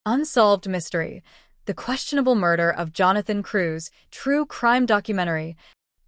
Unsolved Mystery, the questionable murder of Jonathan Cruz, true crime documentary.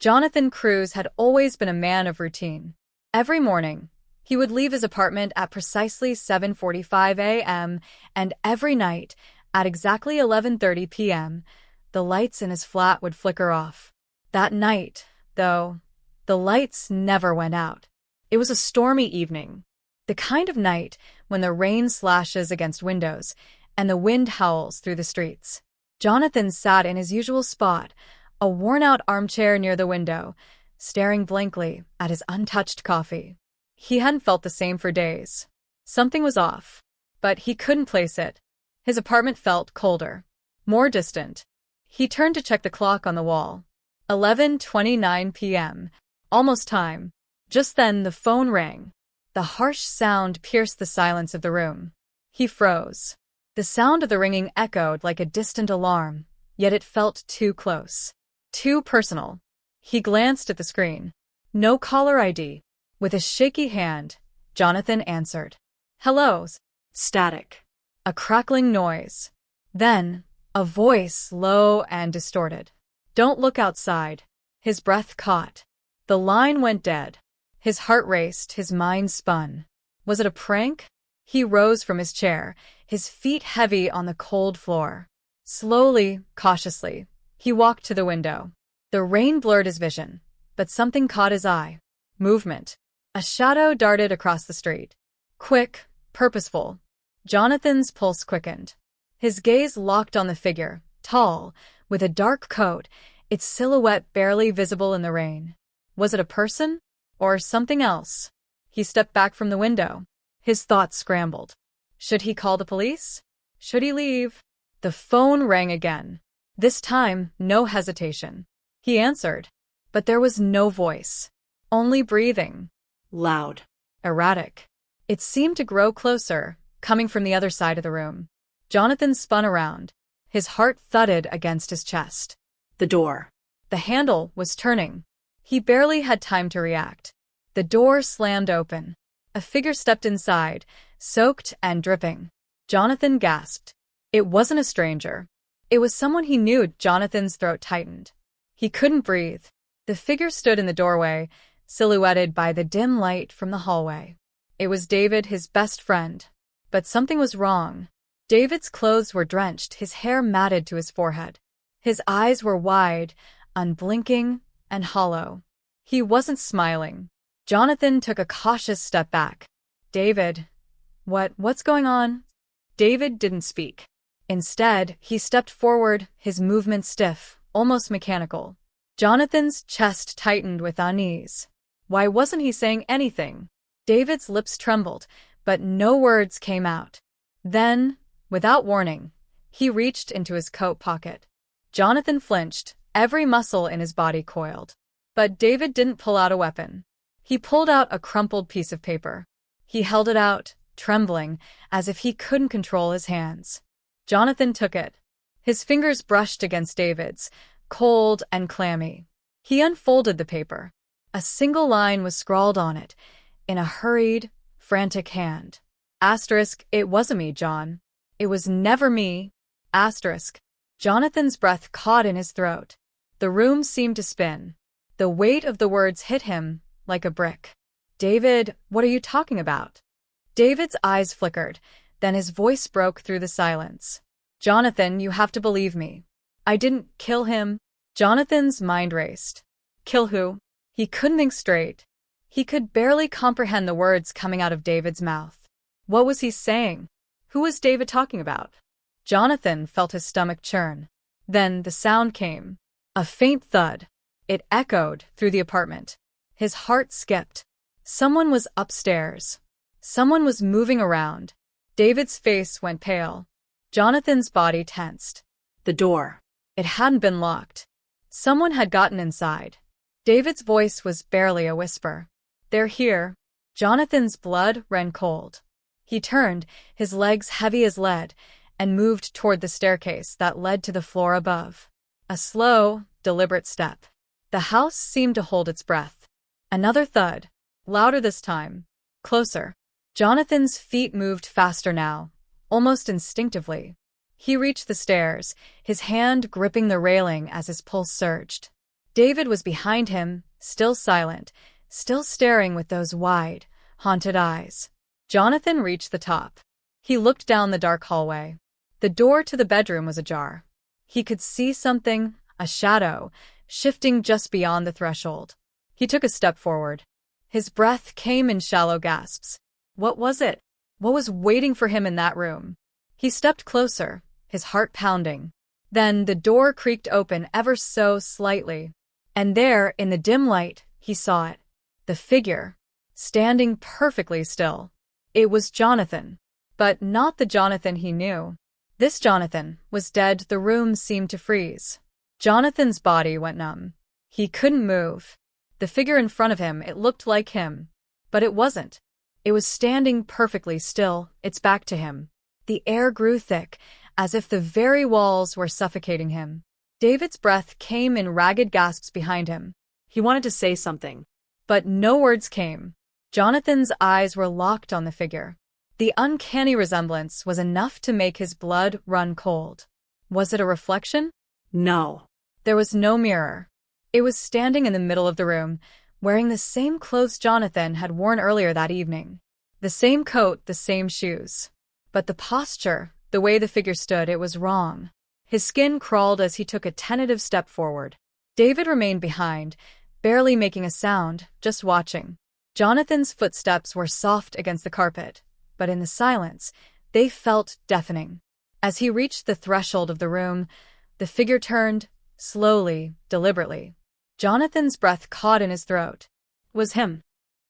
Jonathan Cruz had always been a man of routine. Every morning, he would leave his apartment at precisely 7:45 a.m., and every night, at exactly 11:30 p.m., the lights in his flat would flicker off. That night, though, the lights never went out. It was a stormy evening, the kind of night when the rain slashes against windows and the wind howls through the streets. Jonathan sat in his usual spot, a worn-out armchair near the window, staring blankly at his untouched coffee. He hadn't felt the same for days. Something was off, but he couldn't place it. His apartment felt colder, more distant. He turned to check the clock on the wall. 11:29 p.m. Almost time. Just then the phone rang. The harsh sound pierced the silence of the room. He froze. The sound of the ringing echoed like a distant alarm, yet it felt too close, too personal. He glanced at the screen. No caller ID. With a shaky hand, Jonathan answered. Hello. Static. A crackling noise. Then, a voice low and distorted. Don't look outside. His breath caught. The line went dead. His heart raced, his mind spun. Was it a prank? He rose from his chair, his feet heavy on the cold floor. Slowly, cautiously, he walked to the window. The rain blurred his vision, but something caught his eye. Movement. A shadow darted across the street. Quick, purposeful. Jonathan's pulse quickened. His gaze locked on the figure, tall, with a dark coat, its silhouette barely visible in the rain. Was it a person? Or something else? He stepped back from the window. His thoughts scrambled. Should he call the police? Should he leave? The phone rang again. This time, no hesitation. He answered, but there was no voice. Only breathing. Loud. Erratic. It seemed to grow closer, coming from the other side of the room. Jonathan spun around. His heart thudded against his chest. The door. The handle was turning. He barely had time to react. The door slammed open. A figure stepped inside, soaked and dripping. Jonathan gasped. It wasn't a stranger. It was someone he knew. Jonathan's throat tightened. He couldn't breathe. The figure stood in the doorway, silhouetted by the dim light from the hallway. It was David, his best friend. But something was wrong. David's clothes were drenched, his hair matted to his forehead. His eyes were wide, unblinking, and hollow. He wasn't smiling. Jonathan took a cautious step back. David, what's going on? David didn't speak. Instead, he stepped forward, his movement stiff, almost mechanical. Jonathan's chest tightened with unease. Why wasn't he saying anything? David's lips trembled, but no words came out. Then, without warning, he reached into his coat pocket. Jonathan flinched, every muscle in his body coiled. But David didn't pull out a weapon. He pulled out a crumpled piece of paper. He held it out, trembling, as if he couldn't control his hands. Jonathan took it. His fingers brushed against David's, cold and clammy. He unfolded the paper. A single line was scrawled on it, in a hurried, frantic hand. Asterisk, it wasn't me, John. It was never me. Asterisk. Jonathan's breath caught in his throat. The room seemed to spin. The weight of the words hit him like a brick. David, what are you talking about? David's eyes flickered, then his voice broke through the silence. Jonathan, you have to believe me. I didn't kill him. Jonathan's mind raced. Kill who? He couldn't think straight. He could barely comprehend the words coming out of David's mouth. What was he saying? Who was David talking about? Jonathan felt his stomach churn. Then the sound came. A faint thud. It echoed through the apartment. His heart skipped. Someone was upstairs. Someone was moving around. David's face went pale. Jonathan's body tensed. The door. It hadn't been locked. Someone had gotten inside. David's voice was barely a whisper. They're here. Jonathan's blood ran cold. He turned, his legs heavy as lead, and moved toward the staircase that led to the floor above. A slow, deliberate step. The house seemed to hold its breath. Another thud, louder this time, closer. Jonathan's feet moved faster now, almost instinctively. He reached the stairs, his hand gripping the railing as his pulse surged. David was behind him, still silent, still staring with those wide, haunted eyes. Jonathan reached the top. He looked down the dark hallway. The door to the bedroom was ajar. He could see something, a shadow, shifting just beyond the threshold. He took a step forward. His breath came in shallow gasps. What was it? What was waiting for him in that room? He stepped closer, his heart pounding. Then the door creaked open ever so slightly. And there, in the dim light, he saw it. The figure, standing perfectly still. It was Jonathan. But not the Jonathan he knew. This Jonathan was dead. The room seemed to freeze. Jonathan's body went numb. He couldn't move. The figure in front of him, it looked like him. But it wasn't. It was standing perfectly still, its back to him. The air grew thick, as if the very walls were suffocating him. David's breath came in ragged gasps behind him. He wanted to say something, but no words came. Jonathan's eyes were locked on the figure. The uncanny resemblance was enough to make his blood run cold. Was it a reflection? No. There was no mirror. It was standing in the middle of the room, wearing the same clothes Jonathan had worn earlier that evening. The same coat, the same shoes. But the posture, the way the figure stood, it was wrong. His skin crawled as he took a tentative step forward. David remained behind, barely making a sound, just watching. Jonathan's footsteps were soft against the carpet, but in the silence, they felt deafening. As he reached the threshold of the room, the figure turned, slowly, deliberately. Jonathan's breath caught in his throat. It was him.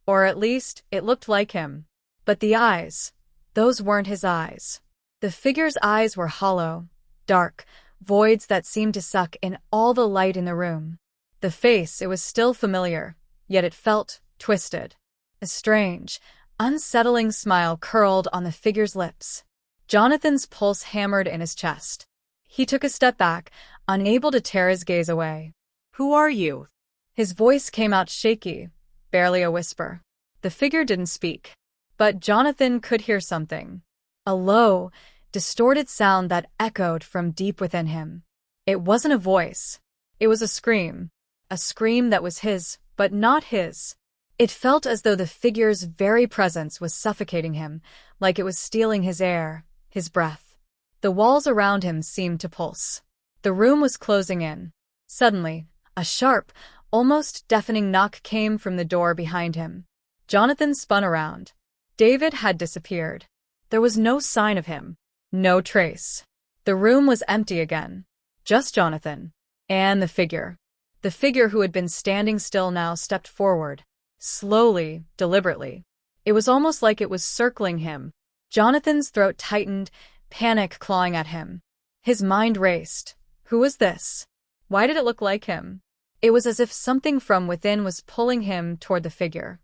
Or at least, it looked like him. But the eyes, those weren't his eyes. The figure's eyes were hollow, dark, voids that seemed to suck in all the light in the room. The face, it was still familiar, yet it felt twisted. A strange, unsettling smile curled on the figure's lips. Jonathan's pulse hammered in his chest. He took a step back, unable to tear his gaze away. Who are you? His voice came out shaky, barely a whisper. The figure didn't speak. But Jonathan could hear something. A low, distorted sound that echoed from deep within him. It wasn't a voice. It was a scream. A scream that was his, but not his. It felt as though the figure's very presence was suffocating him, like it was stealing his air, his breath. The walls around him seemed to pulse. The room was closing in. Suddenly, a sharp, almost deafening knock came from the door behind him. Jonathan spun around. David had disappeared. There was no sign of him. No trace. The room was empty again. Just Jonathan. And the figure. The figure who had been standing still now stepped forward. Slowly, deliberately. It was almost like it was circling him. Jonathan's throat tightened, panic clawing at him. His mind raced. Who was this? Why did it look like him? It was as if something from within was pulling him toward the figure.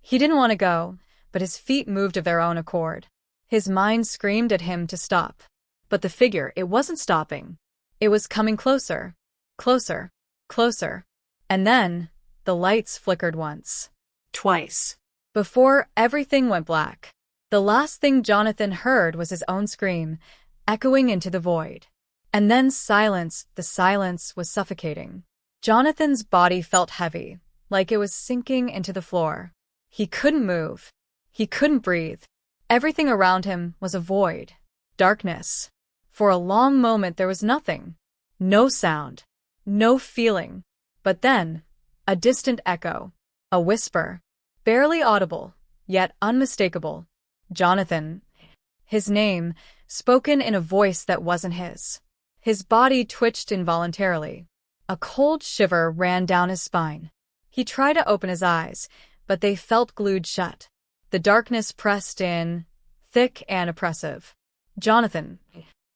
He didn't want to go, but his feet moved of their own accord. His mind screamed at him to stop. But the figure, it wasn't stopping. It was coming closer. Closer. Closer. And then, the lights flickered once. Twice. Before everything went black. The last thing Jonathan heard was his own scream, echoing into the void. And then silence. The silence was suffocating. Jonathan's body felt heavy, like it was sinking into the floor. He couldn't move. He couldn't breathe. Everything around him was a void. Darkness. For a long moment there was nothing. No sound. No feeling. But then, a distant echo. A whisper. Barely audible, yet unmistakable. Jonathan. His name, spoken in a voice that wasn't his. His body twitched involuntarily. A cold shiver ran down his spine. He tried to open his eyes, but they felt glued shut. The darkness pressed in, thick and oppressive. Jonathan.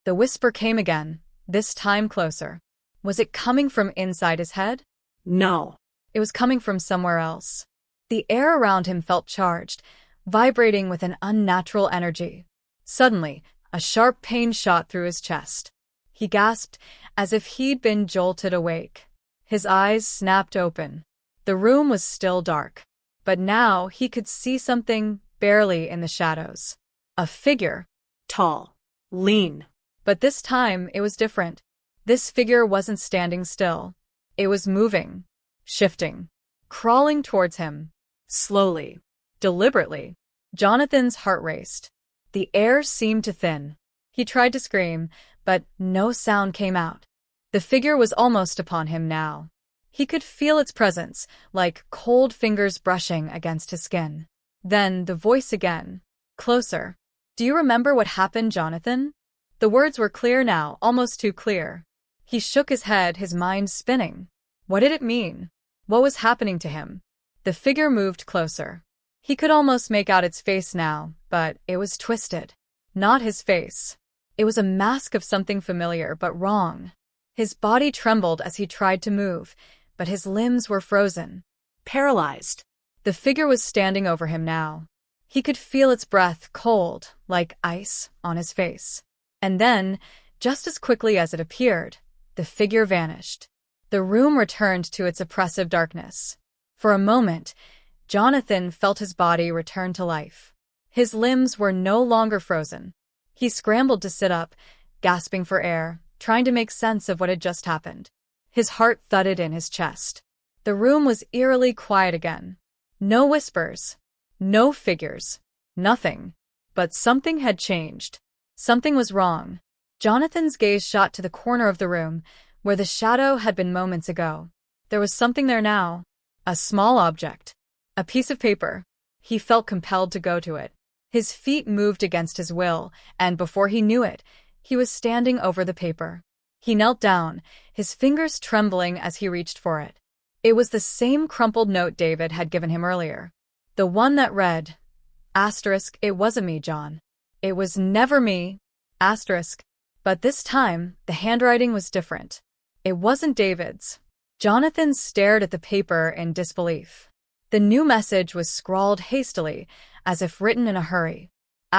The whisper came again, this time closer. Was it coming from inside his head? No. It was coming from somewhere else. The air around him felt charged, vibrating with an unnatural energy. Suddenly, a sharp pain shot through his chest. He gasped, as if he'd been jolted awake. His eyes snapped open. The room was still dark. But now he could see something, barely in the shadows. A figure. Tall. Lean. But this time, it was different. This figure wasn't standing still. It was moving, shifting, crawling towards him. Slowly. Deliberately. Jonathan's heart raced. The air seemed to thin. He tried to scream, but no sound came out. The figure was almost upon him now. He could feel its presence, like cold fingers brushing against his skin. Then the voice again. Closer. Do you remember what happened, Jonathan? The words were clear now, almost too clear. He shook his head, his mind spinning. What did it mean? What was happening to him? The figure moved closer. He could almost make out its face now, but it was twisted. Not his face. It was a mask of something familiar but wrong. His body trembled as he tried to move, but his limbs were frozen. Paralyzed. The figure was standing over him now. He could feel its breath, cold, like ice, on his face. And then, just as quickly as it appeared, the figure vanished. The room returned to its oppressive darkness. For a moment, Jonathan felt his body return to life. His limbs were no longer frozen. He scrambled to sit up, gasping for air, trying to make sense of what had just happened. His heart thudded in his chest. The room was eerily quiet again. No whispers. No figures. Nothing. But something had changed. Something was wrong. Jonathan's gaze shot to the corner of the room, where the shadow had been moments ago. There was something there now. A small object. A piece of paper. He felt compelled to go to it. His feet moved against his will, and before he knew it, he was standing over the paper. He knelt down, his fingers trembling as he reached for it. It was the same crumpled note David had given him earlier. The one that read, *, it wasn't me, John. It was never me, *. But this time, the handwriting was different. It wasn't David's. Jonathan stared at the paper in disbelief. The new message was scrawled hastily, as if written in a hurry.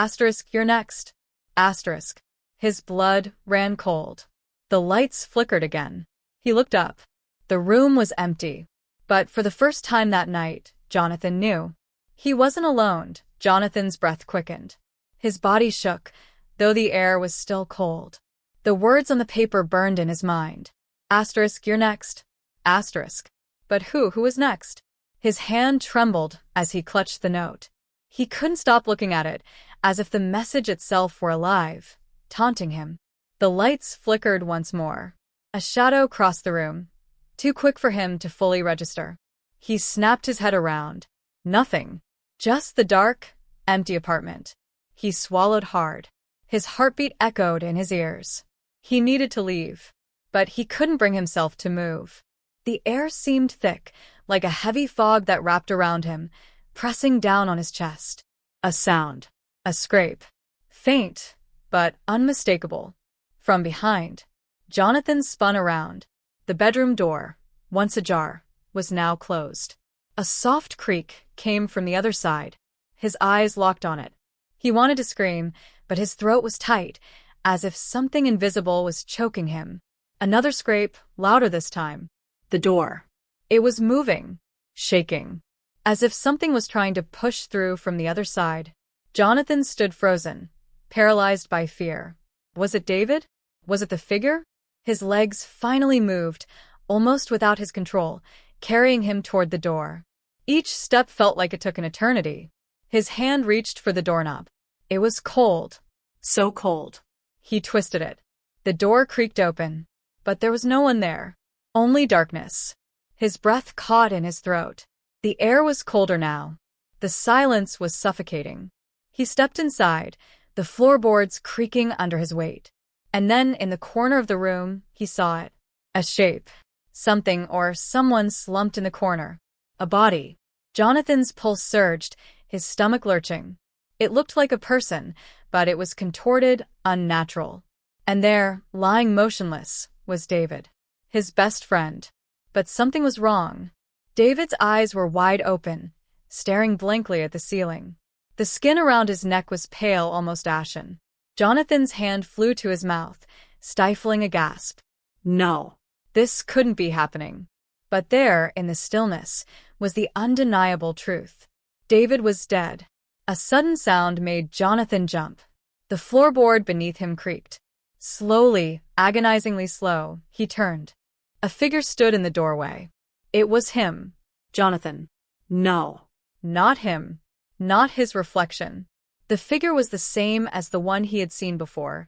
*, you're next. *. His blood ran cold. The lights flickered again. He looked up. The room was empty. But for the first time that night, Jonathan knew. He wasn't alone. Jonathan's breath quickened. His body shook, though the air was still cold. The words on the paper burned in his mind. *, you're next. *. But who was next? His hand trembled as he clutched the note. He couldn't stop looking at it, as if the message itself were alive, taunting him. The lights flickered once more. A shadow crossed the room, too quick for him to fully register. He snapped his head around. Nothing. Just the dark, empty apartment. He swallowed hard. His heartbeat echoed in his ears. He needed to leave, but he couldn't bring himself to move. The air seemed thick, like a heavy fog that wrapped around him, pressing down on his chest. A sound. A scrape. Faint, but unmistakable. From behind, Jonathan spun around. The bedroom door, once ajar, was now closed. A soft creak came from the other side. His eyes locked on it. He wanted to scream, but his throat was tight, as if something invisible was choking him. Another scrape, louder this time. The door. It was moving, shaking, as if something was trying to push through from the other side. Jonathan stood frozen, paralyzed by fear. Was it David? Was it the figure? His legs finally moved, almost without his control, carrying him toward the door. Each step felt like it took an eternity. His hand reached for the doorknob. It was cold. So cold. He twisted it. The door creaked open, but there was no one there. Only darkness. His breath caught in his throat. The air was colder now. The silence was suffocating. He stepped inside, the floorboards creaking under his weight. And then, in the corner of the room, he saw it. A shape. Something or someone slumped in the corner. A body. Jonathan's pulse surged, his stomach lurching. It looked like a person, but it was contorted, unnatural. And there, lying motionless, was David. His best friend. But something was wrong. David's eyes were wide open, staring blankly at the ceiling. The skin around his neck was pale, almost ashen. Jonathan's hand flew to his mouth, stifling a gasp. No. This couldn't be happening. But there, in the stillness, was the undeniable truth. David was dead. A sudden sound made Jonathan jump. The floorboard beneath him creaked. Slowly, agonizingly slow, he turned. A figure stood in the doorway. It was him. Jonathan. No. Not him. Not his reflection. The figure was the same as the one he had seen before.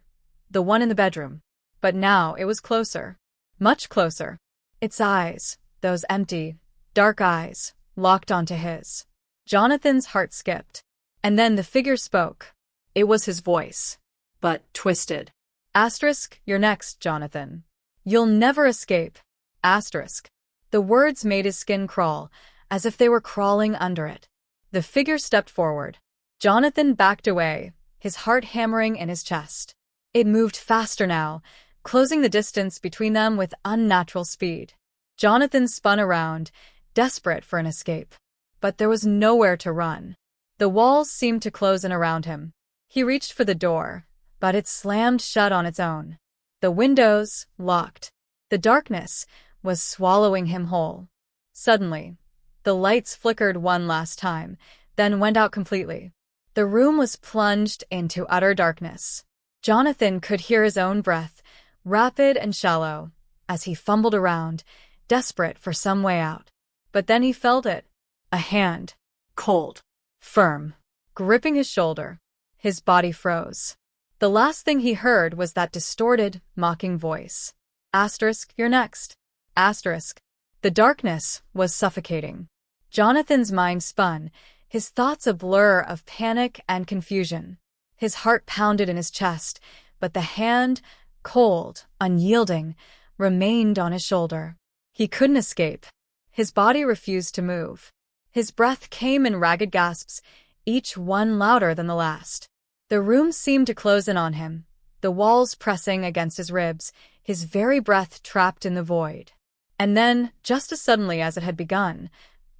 The one in the bedroom. But now it was closer. Much closer. Its eyes, those empty, dark eyes, locked onto his. Jonathan's heart skipped. And then the figure spoke. It was his voice. But twisted. Asterisk, you're next, Jonathan. You'll never escape. Asterisk. The words made his skin crawl, as if they were crawling under it. The figure stepped forward. Jonathan backed away, his heart hammering in his chest. It moved faster now, closing the distance between them with unnatural speed. Jonathan spun around, desperate for an escape. But there was nowhere to run. The walls seemed to close in around him. He reached for the door, but it slammed shut on its own. The windows, locked. The darkness was swallowing him whole. Suddenly, the lights flickered one last time, then went out completely. The room was plunged into utter darkness. Jonathan could hear his own breath, rapid and shallow, as he fumbled around, desperate for some way out. But then he felt it. A hand. Cold. Firm. Gripping his shoulder. His body froze. The last thing he heard was that distorted, mocking voice. Asterisk, you're next. Asterisk. The darkness was suffocating. Jonathan's mind spun, his thoughts a blur of panic and confusion. His heart pounded in his chest, but the hand, cold, unyielding, remained on his shoulder. He couldn't escape. His body refused to move. His breath came in ragged gasps, each one louder than the last. The room seemed to close in on him, the walls pressing against his ribs, his very breath trapped in the void. And then, just as suddenly as it had begun,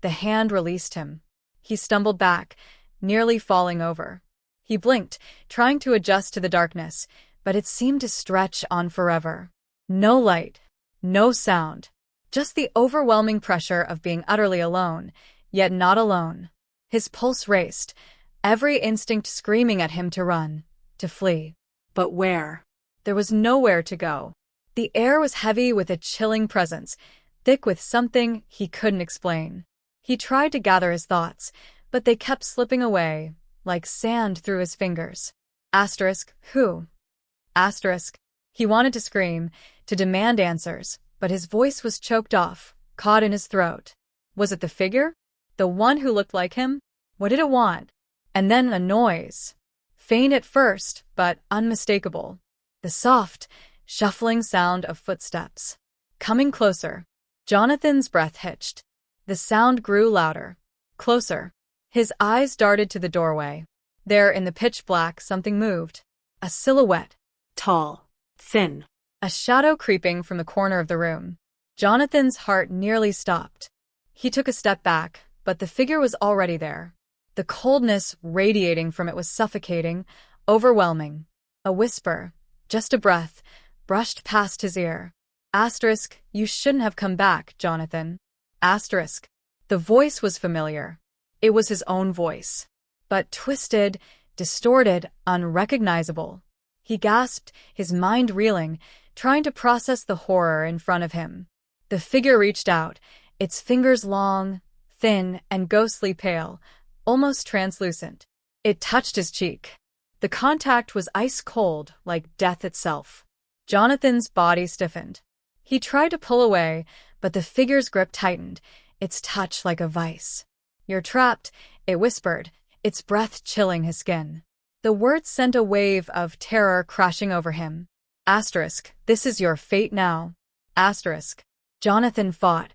the hand released him. He stumbled back, nearly falling over. He blinked, trying to adjust to the darkness, but it seemed to stretch on forever. No light, no sound, just the overwhelming pressure of being utterly alone, yet not alone. His pulse raced, every instinct screaming at him to run, to flee. But where? There was nowhere to go. The air was heavy with a chilling presence, thick with something he couldn't explain. He tried to gather his thoughts, but they kept slipping away, like sand through his fingers. Asterisk, who? Asterisk. He wanted to scream, to demand answers, but his voice was choked off, caught in his throat. Was it the figure? The one who looked like him? What did it want? And then a noise. Faint at first, but unmistakable. The soft, shuffling sound of footsteps. Coming closer. Jonathan's breath hitched. The sound grew louder. Closer. His eyes darted to the doorway. There, in the pitch black, something moved. A silhouette. Tall. Thin. A shadow creeping from the corner of the room. Jonathan's heart nearly stopped. He took a step back, but the figure was already there. The coldness radiating from it was suffocating, overwhelming. A whisper, just a breath, brushed past his ear. Asterisk, you shouldn't have come back, Jonathan. Asterisk. The voice was familiar. It was his own voice. But twisted, distorted, unrecognizable. He gasped, his mind reeling, trying to process the horror in front of him. The figure reached out, its fingers long, thin, and ghostly pale, almost translucent. It touched his cheek. The contact was ice-cold, like death itself. Jonathan's body stiffened. He tried to pull away, but the figure's grip tightened, its touch like a vice. You're trapped, it whispered, its breath chilling his skin. The words sent a wave of terror crashing over him. Asterisk, this is your fate now. Asterisk. Jonathan fought,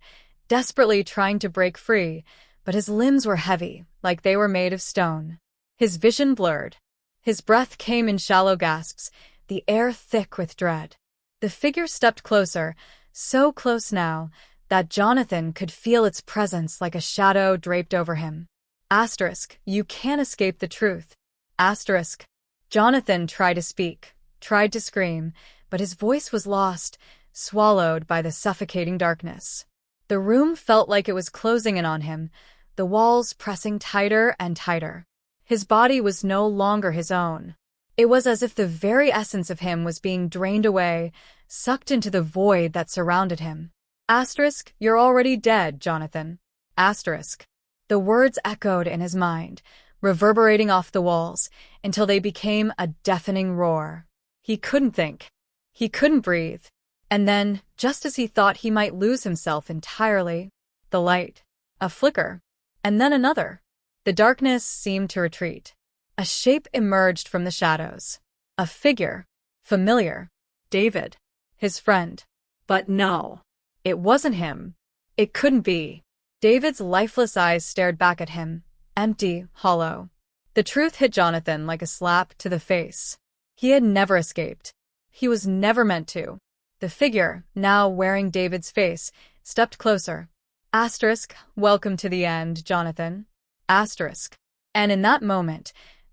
desperately trying to break free, but his limbs were heavy, like they were made of stone. His vision blurred. His breath came in shallow gasps, the air thick with dread. The figure stepped closer, so close now that Jonathan could feel its presence like a shadow draped over him. Asterisk, you can't escape the truth. Asterisk. Jonathan tried to speak, tried to scream, but his voice was lost, swallowed by the suffocating darkness. The room felt like it was closing in on him, the walls pressing tighter and tighter. His body was no longer his own. It was as if the very essence of him was being drained away, sucked into the void that surrounded him. Asterisk, you're already dead, Jonathan. Asterisk. The words echoed in his mind, reverberating off the walls, until they became a deafening roar. He couldn't think. He couldn't breathe. And then, just as he thought he might lose himself entirely, the light, a flicker, and then another. The darkness seemed to retreat. A shape emerged from the shadows. A figure. Familiar. David. His friend. But no. It wasn't him. It couldn't be. David's lifeless eyes stared back at him, empty, hollow. The truth hit Jonathan like a slap to the face. He had never escaped. He was never meant to. The figure, now wearing David's face, stepped closer. Asterisk, welcome to the end, Jonathan. Asterisk. And in that moment,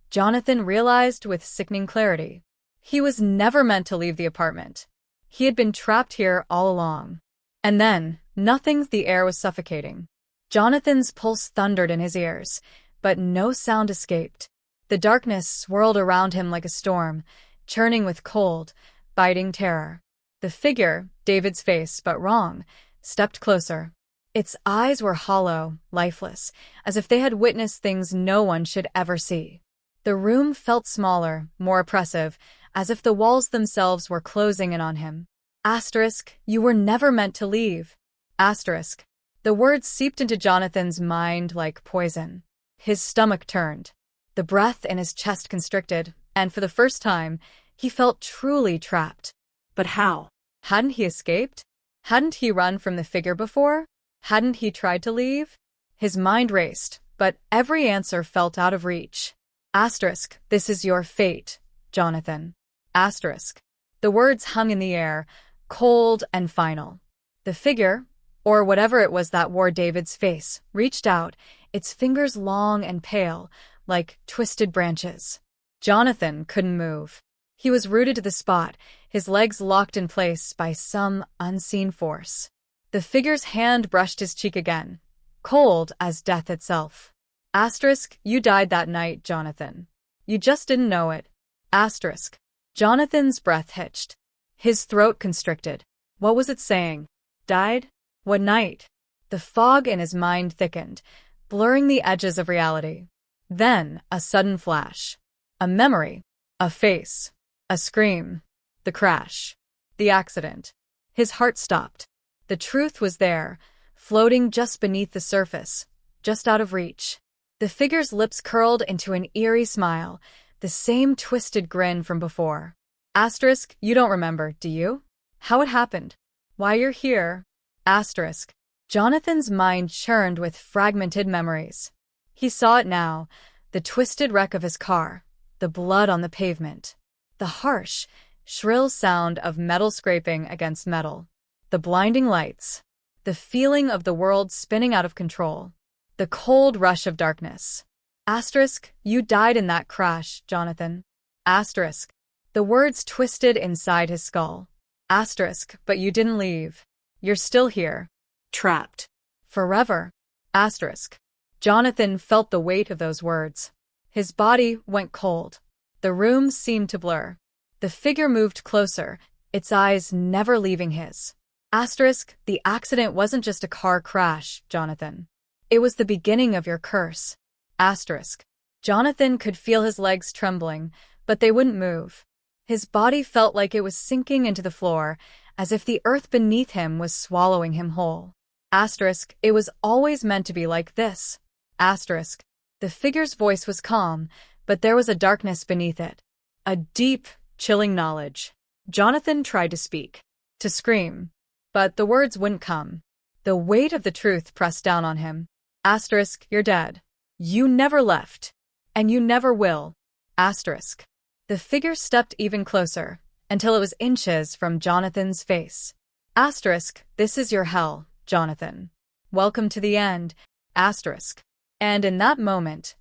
Jonathan realized with sickening clarity. He was never meant to leave the apartment. He had been trapped here all along. And then, the air was suffocating. Jonathan's pulse thundered in his ears, but no sound escaped. The darkness swirled around him like a storm, churning with cold, biting terror. The figure, David's face, but wrong, stepped closer. Its eyes were hollow, lifeless, as if they had witnessed things no one should ever see. The room felt smaller, more oppressive, as if the walls themselves were closing in on him. Asterisk, you were never meant to leave. Asterisk. The words seeped into Jonathan's mind like poison. His stomach turned. The breath in his chest constricted, and for the first time, he felt truly trapped. But how? Hadn't he escaped? Hadn't he run from the figure before? Hadn't he tried to leave? His mind raced, but every answer felt out of reach. Asterisk, this is your fate, Jonathan. Asterisk. The words hung in the air, cold and final. The figure, or whatever it was that wore David's face, reached out, its fingers long and pale, like twisted branches. Jonathan couldn't move. He was rooted to the spot, his legs locked in place by some unseen force. The figure's hand brushed his cheek again, cold as death itself. Asterisk, you died that night, Jonathan. You just didn't know it. Asterisk. Jonathan's breath hitched. His throat constricted. What was it saying? Died? What night? The fog in his mind thickened, blurring the edges of reality. Then, a sudden flash. A memory. A face. A scream. The crash. The accident. His heart stopped. The truth was there, floating just beneath the surface, just out of reach. The figure's lips curled into an eerie smile, the same twisted grin from before. Asterisk, you don't remember, do you? How it happened? Why you're here? Asterisk. Jonathan's mind churned with fragmented memories. He saw it now, the twisted wreck of his car, the blood on the pavement, the harsh, shrill sound of metal scraping against metal, the blinding lights, the feeling of the world spinning out of control, the cold rush of darkness. Asterisk, you died in that crash, Jonathan. Asterisk. The words twisted inside his skull. Asterisk, but you didn't leave. You're still here. Trapped. Forever. Asterisk. Jonathan felt the weight of those words. His body went cold. The room seemed to blur. The figure moved closer, its eyes never leaving his. Asterisk, the accident wasn't just a car crash, Jonathan. It was the beginning of your curse. Asterisk. Jonathan could feel his legs trembling, but they wouldn't move. His body felt like it was sinking into the floor, as if the earth beneath him was swallowing him whole. Asterisk, it was always meant to be like this. Asterisk. The figure's voice was calm, but there was a darkness beneath it. A deep, chilling knowledge. Jonathan tried to speak, to scream, but the words wouldn't come. The weight of the truth pressed down on him. Asterisk, you're dead. You never left. And you never will. Asterisk. The figure stepped even closer, until it was inches from Jonathan's face. Asterisk, this is your hell, Jonathan. Welcome to the end. Asterisk. And in that moment,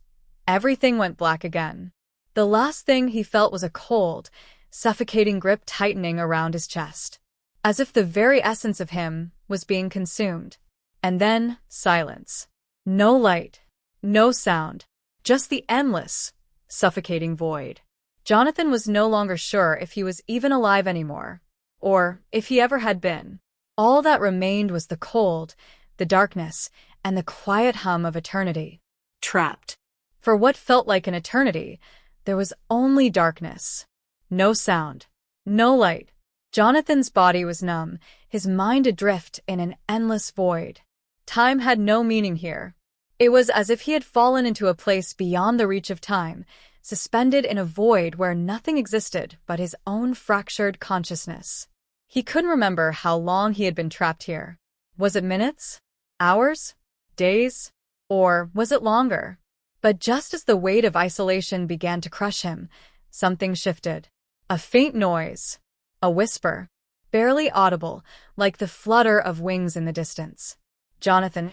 everything went black again. The last thing he felt was a cold, suffocating grip tightening around his chest, as if the very essence of him was being consumed. And then, silence. No light, no sound, just the endless, suffocating void. Jonathan was no longer sure if he was even alive anymore, or if he ever had been. All that remained was the cold, the darkness, and the quiet hum of eternity. Trapped. For what felt like an eternity, there was only darkness. No sound. No light. Jonathan's body was numb, his mind adrift in an endless void. Time had no meaning here. It was as if he had fallen into a place beyond the reach of time, suspended in a void where nothing existed but his own fractured consciousness. He couldn't remember how long he had been trapped here. Was it minutes? Hours? Days? Or was it longer? But just as the weight of isolation began to crush him, something shifted. A faint noise. A whisper. Barely audible, like the flutter of wings in the distance. Jonathan.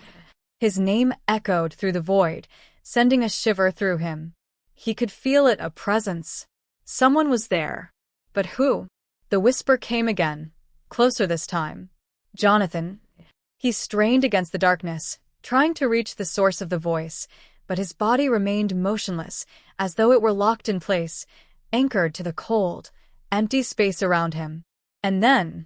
His name echoed through the void, sending a shiver through him. He could feel it, a presence. Someone was there. But who? The whisper came again, closer this time. Jonathan. He strained against the darkness, trying to reach the source of the voice, but his body remained motionless, as though it were locked in place, anchored to the cold, empty space around him. And then,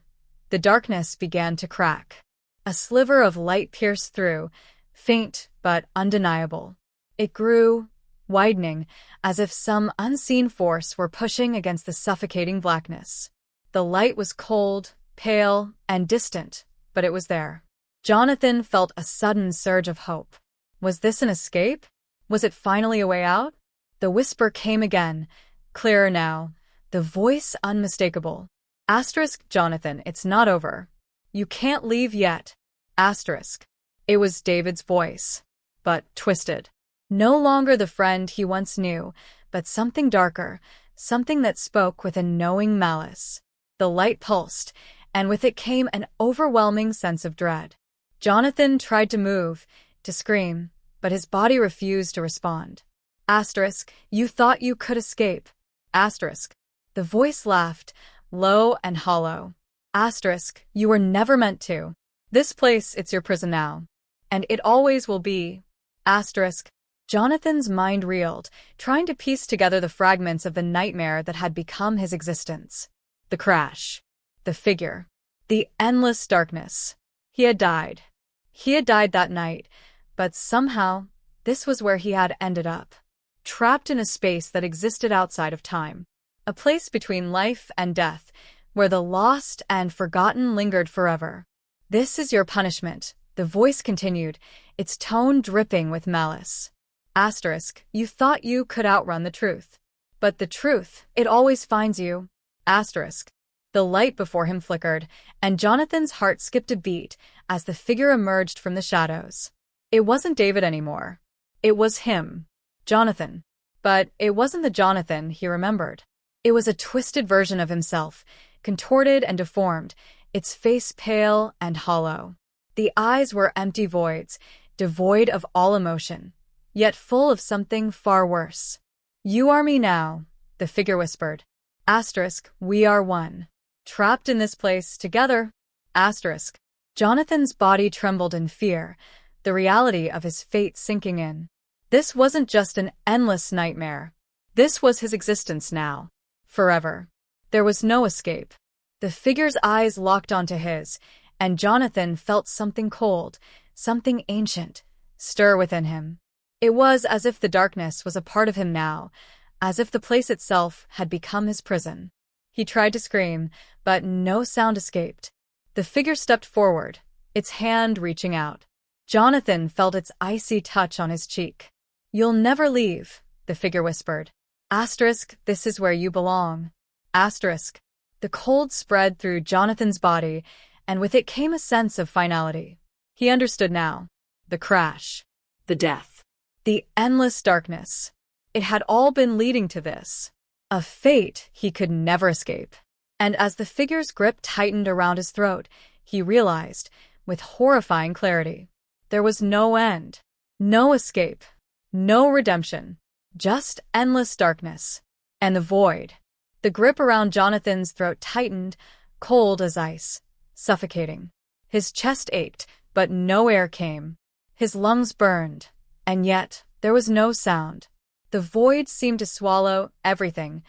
the darkness began to crack. A sliver of light pierced through, faint but undeniable. It grew, widening, as if some unseen force were pushing against the suffocating blackness. The light was cold, pale, and distant, but it was there. Jonathan felt a sudden surge of hope. Was this an escape? Was it finally a way out? The whisper came again, clearer now, the voice unmistakable. Jonathan, it's not over. You can't leave yet. It was David's voice, but twisted. No longer the friend he once knew, but something darker, something that spoke with a knowing malice. The light pulsed, and with it came an overwhelming sense of dread. Jonathan tried to move, to scream, but his body refused to respond. You thought you could escape. The voice laughed, low and hollow. You were never meant to. This place, it's your prison now. And it always will be. Jonathan's mind reeled, trying to piece together the fragments of the nightmare that had become his existence. The crash. The figure. The endless darkness. He had died. He had died that night, but somehow, this was where he had ended up. Trapped in a space that existed outside of time. A place between life and death, where the lost and forgotten lingered forever. This is your punishment, the voice continued, its tone dripping with malice. You thought you could outrun the truth. But the truth, it always finds you. The light before him flickered, and Jonathan's heart skipped a beat as the figure emerged from the shadows. It wasn't David anymore. It was him. Jonathan. But it wasn't the Jonathan he remembered. It was a twisted version of himself, contorted and deformed, its face pale and hollow. The eyes were empty voids, devoid of all emotion, yet full of something far worse. You are me now, the figure whispered. We are one. Trapped in this place, together. Jonathan's body trembled in fear, the reality of his fate sinking in. This wasn't just an endless nightmare. This was his existence now. Forever. There was no escape. The figure's eyes locked onto his, and Jonathan felt something cold, something ancient, stir within him. It was as if the darkness was a part of him now, as if the place itself had become his prison. He tried to scream, but no sound escaped. The figure stepped forward, its hand reaching out. Jonathan felt its icy touch on his cheek. You'll never leave, the figure whispered. This is where you belong. The cold spread through Jonathan's body, and with it came a sense of finality. He understood now. The crash. The death. The endless darkness. It had all been leading to this. A fate he could never escape. And as the figure's grip tightened around his throat, he realized, with horrifying clarity, there was no end, no escape, no redemption, just endless darkness. And the void. The grip around Jonathan's throat tightened, cold as ice, suffocating. His chest ached, but no air came. His lungs burned, and yet there was no sound. The void seemed to swallow everything,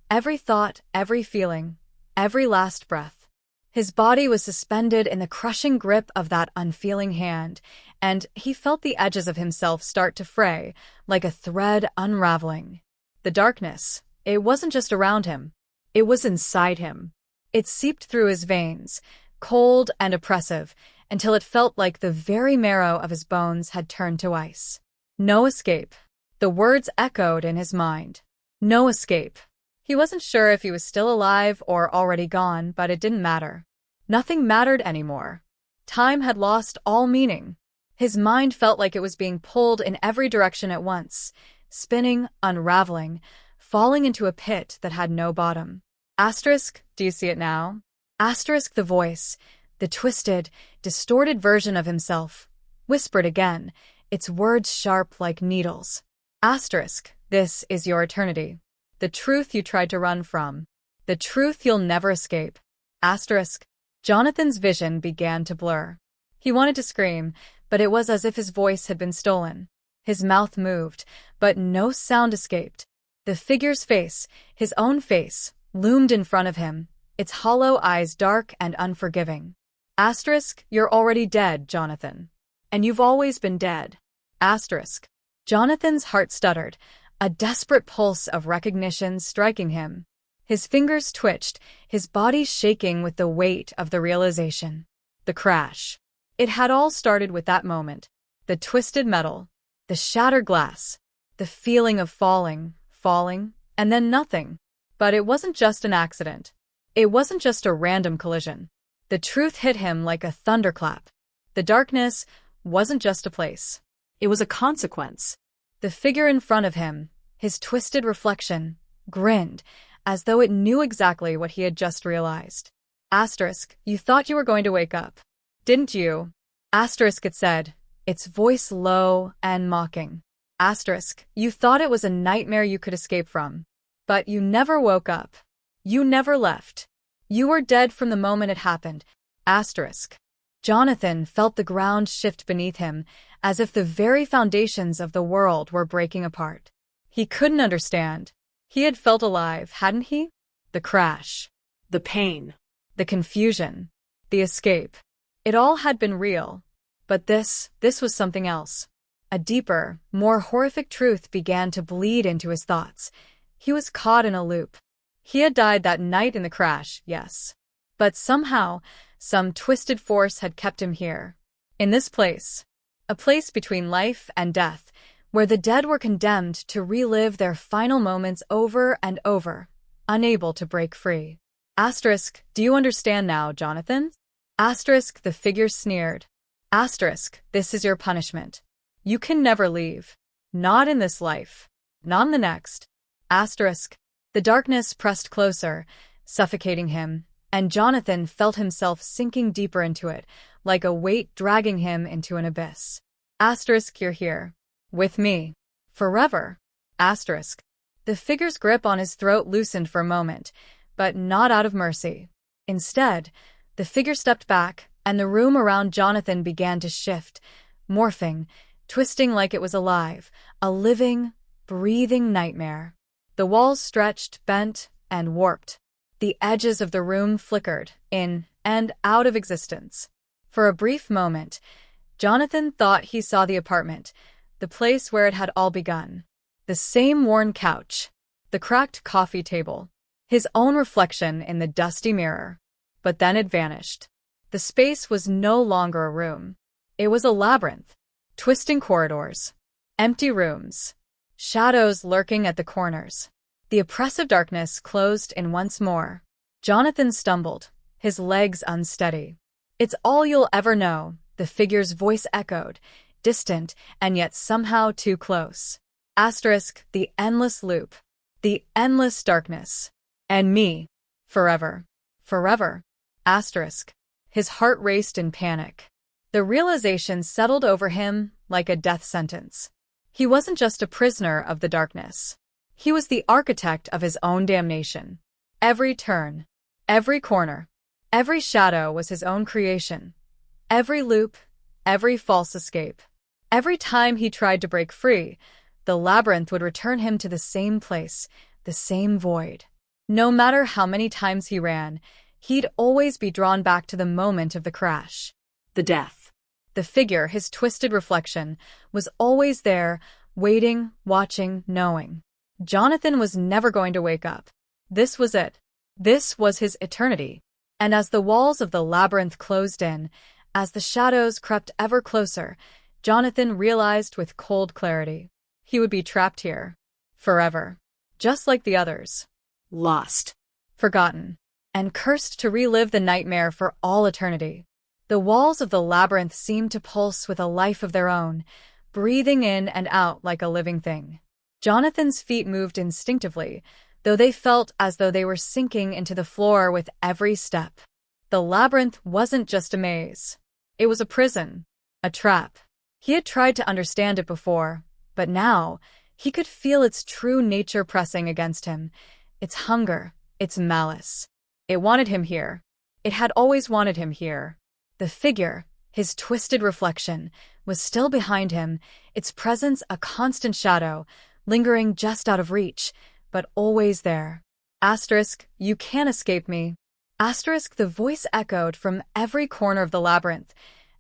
Every thought, every feeling, every last breath. His body was suspended in the crushing grip of that unfeeling hand, and he felt the edges of himself start to fray, like a thread unraveling. The darkness, it wasn't just around him. It was inside him. It seeped through his veins, cold and oppressive, until it felt like the very marrow of his bones had turned to ice. No escape. The words echoed in his mind. No escape. He wasn't sure if he was still alive or already gone, but it didn't matter. Nothing mattered anymore. Time had lost all meaning. His mind felt like it was being pulled in every direction at once, spinning, unraveling, falling into a pit that had no bottom. Asterisk, do you see it now? Asterisk, the voice, the twisted, distorted version of himself, whispered again, its words sharp like needles. Asterisk, this is your eternity. The truth you tried to run from. The truth you'll never escape. Asterisk. Jonathan's vision began to blur. He wanted to scream, but it was as if his voice had been stolen. His mouth moved, but no sound escaped. The figure's face, his own face, loomed in front of him, its hollow eyes dark and unforgiving. Asterisk, you're already dead, Jonathan. And you've always been dead. Asterisk. Jonathan's heart stuttered, a desperate pulse of recognition striking him. His fingers twitched, his body shaking with the weight of the realization. The crash. It had all started with that moment. The twisted metal, the shattered glass, the feeling of falling, and then nothing. But it wasn't just an accident. It wasn't just a random collision. The truth hit him like a thunderclap. The darkness wasn't just a place. It was a consequence. The figure in front of him, his twisted reflection, grinned, as though it knew exactly what he had just realized. Asterisk, you thought you were going to wake up. Didn't you? Asterisk, it said, its voice low and mocking. Asterisk, you thought it was a nightmare you could escape from. But you never woke up. You never left. You were dead from the moment it happened. Asterisk. Jonathan felt the ground shift beneath him, as if the very foundations of the world were breaking apart. He couldn't understand. He had felt alive, hadn't he? The crash. The pain. The confusion. The escape. It all had been real. But this was something else. A deeper, more horrific truth began to bleed into his thoughts. He was caught in a loop. He had died that night in the crash, yes. But somehow, some twisted force had kept him here. In this place. A place between life and death, where the dead were condemned to relive their final moments over and over, unable to break free. Asterisk, do you understand now, Jonathan? Asterisk, the figure sneered. Asterisk, this is your punishment. You can never leave. Not in this life. Not in the next. Asterisk. The darkness pressed closer, suffocating him, and Jonathan felt himself sinking deeper into it, like a weight dragging him into an abyss. Asterisk, you're here. With me. Forever. Asterisk. The figure's grip on his throat loosened for a moment, but not out of mercy. Instead, the figure stepped back, and the room around Jonathan began to shift, morphing, twisting like it was alive, a living, breathing nightmare. The walls stretched, bent, and warped. The edges of the room flickered, in and out of existence. For a brief moment, Jonathan thought he saw the apartment, the place where it had all begun. The same worn couch, the cracked coffee table, his own reflection in the dusty mirror. But then it vanished. The space was no longer a room. It was a labyrinth. Twisting corridors. Empty rooms. Shadows lurking at the corners. The oppressive darkness closed in once more. Jonathan stumbled, his legs unsteady. It's all you'll ever know, the figure's voice echoed, distant and yet somehow too close. Asterisk, the endless loop. The endless darkness. And me. Forever. Forever. Asterisk. His heart raced in panic. The realization settled over him like a death sentence. He wasn't just a prisoner of the darkness. He was the architect of his own damnation. Every turn, every corner, every shadow was his own creation. Every loop, every false escape. Every time he tried to break free, the labyrinth would return him to the same place, the same void. No matter how many times he ran, he'd always be drawn back to the moment of the crash. The death. The figure, his twisted reflection, was always there, waiting, watching, knowing. Jonathan was never going to wake up. This was it. This was his eternity. And as the walls of the labyrinth closed in, as the shadows crept ever closer, Jonathan realized with cold clarity. He would be trapped here. Forever. Just like the others. Lost. Forgotten. And cursed to relive the nightmare for all eternity. The walls of the labyrinth seemed to pulse with a life of their own, breathing in and out like a living thing. Jonathan's feet moved instinctively, though they felt as though they were sinking into the floor with every step. The labyrinth wasn't just a maze. It was a prison. A trap. He had tried to understand it before, but now he could feel its true nature pressing against him. Its hunger, its malice. It wanted him here. It had always wanted him here. The figure, his twisted reflection, was still behind him, its presence a constant shadow, lingering just out of reach, but always there. Asterisk, you can't escape me. Asterisk, the voice echoed from every corner of the labyrinth,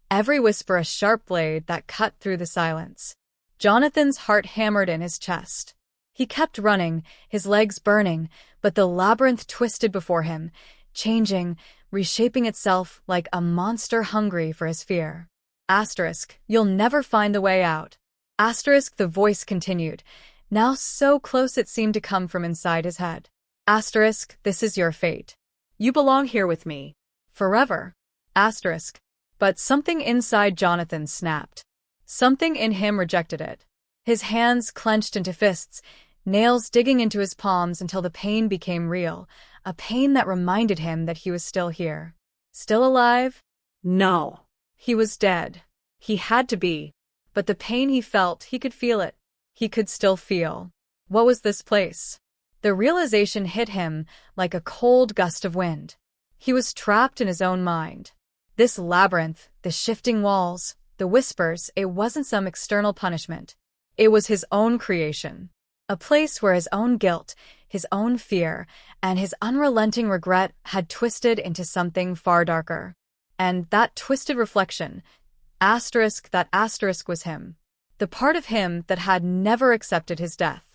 every whisper a sharp blade that cut through the silence. Jonathan's heart hammered in his chest. He kept running, his legs burning, but the labyrinth twisted before him, changing, reshaping itself like a monster hungry for his fear. Asterisk, you'll never find the way out. Asterisk, the voice continued, now so close it seemed to come from inside his head. Asterisk, this is your fate. You belong here with me. Forever. Asterisk. But something inside Jonathan snapped. Something in him rejected it. His hands clenched into fists, nails digging into his palms until the pain became real, a pain that reminded him that he was still here. Still alive? No. He was dead. He had to be. But the pain he felt, he could feel it. He could still feel. What was this place? The realization hit him like a cold gust of wind. He was trapped in his own mind. This labyrinth, the shifting walls, the whispers, it wasn't some external punishment. It was his own creation. A place where his own guilt, his own fear, and his unrelenting regret had twisted into something far darker. And that twisted reflection, that asterisk was him. The part of him that had never accepted his death.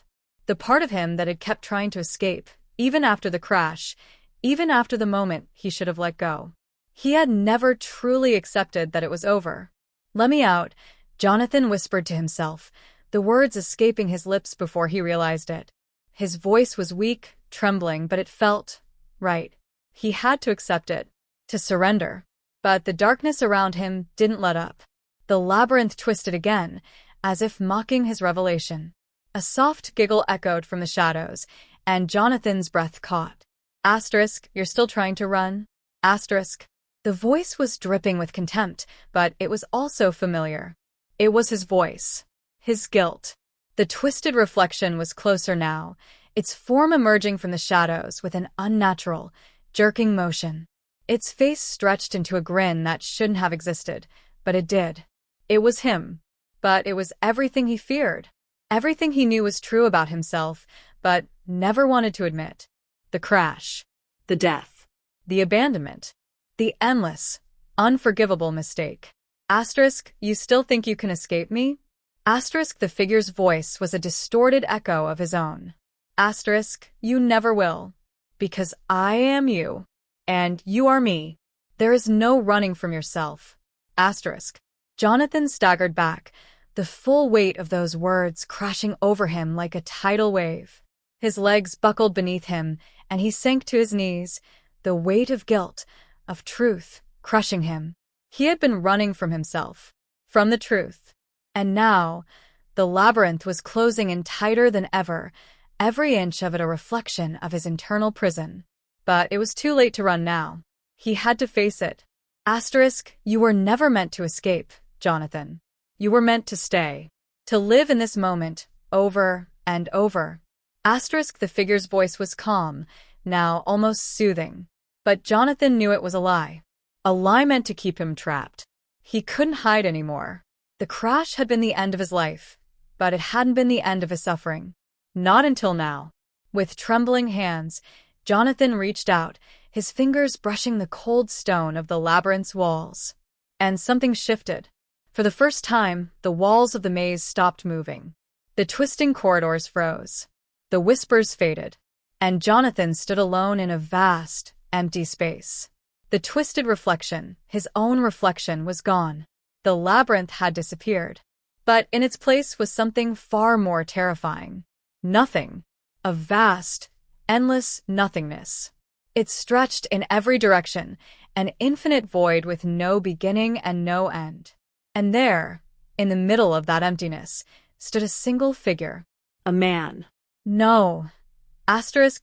The part of him that had kept trying to escape, even after the crash, even after the moment he should have let go. He had never truly accepted that it was over. Let me out, Jonathan whispered to himself, the words escaping his lips before he realized it. His voice was weak, trembling, but it felt right. He had to accept it, to surrender. But the darkness around him didn't let up. The labyrinth twisted again, as if mocking his revelation. A soft giggle echoed from the shadows, and Jonathan's breath caught. Asterisk, you're still trying to run? Asterisk. The voice was dripping with contempt, but it was also familiar. It was his voice. His guilt. The twisted reflection was closer now, its form emerging from the shadows with an unnatural, jerking motion. Its face stretched into a grin that shouldn't have existed, but it did. It was him. But it was everything he feared. Everything he knew was true about himself, but never wanted to admit. The crash. The death. The abandonment. The endless, unforgivable mistake. Asterisk, you still think you can escape me? Asterisk, the figure's voice was a distorted echo of his own. Asterisk, you never will. Because I am you. And you are me. There is no running from yourself. Asterisk. Jonathan staggered back, the full weight of those words crashing over him like a tidal wave. His legs buckled beneath him, and he sank to his knees, the weight of guilt, of truth, crushing him. He had been running from himself, from the truth. And now, the labyrinth was closing in tighter than ever, every inch of it a reflection of his internal prison. But it was too late to run now. He had to face it. Asterisk, you were never meant to escape, Jonathan. You were meant to stay. To live in this moment, over and over. Asterisk, the figure's voice was calm, now almost soothing. But Jonathan knew it was a lie. A lie meant to keep him trapped. He couldn't hide anymore. The crash had been the end of his life, but it hadn't been the end of his suffering. Not until now. With trembling hands, Jonathan reached out, his fingers brushing the cold stone of the labyrinth's walls. And something shifted. For the first time, the walls of the maze stopped moving. The twisting corridors froze. The whispers faded. And Jonathan stood alone in a vast, empty space. The twisted reflection, his own reflection, was gone. The labyrinth had disappeared. But in its place was something far more terrifying. Nothing. A vast, endless nothingness. It stretched in every direction, an infinite void with no beginning and no end. And there, in the middle of that emptiness, stood a single figure. A man. No.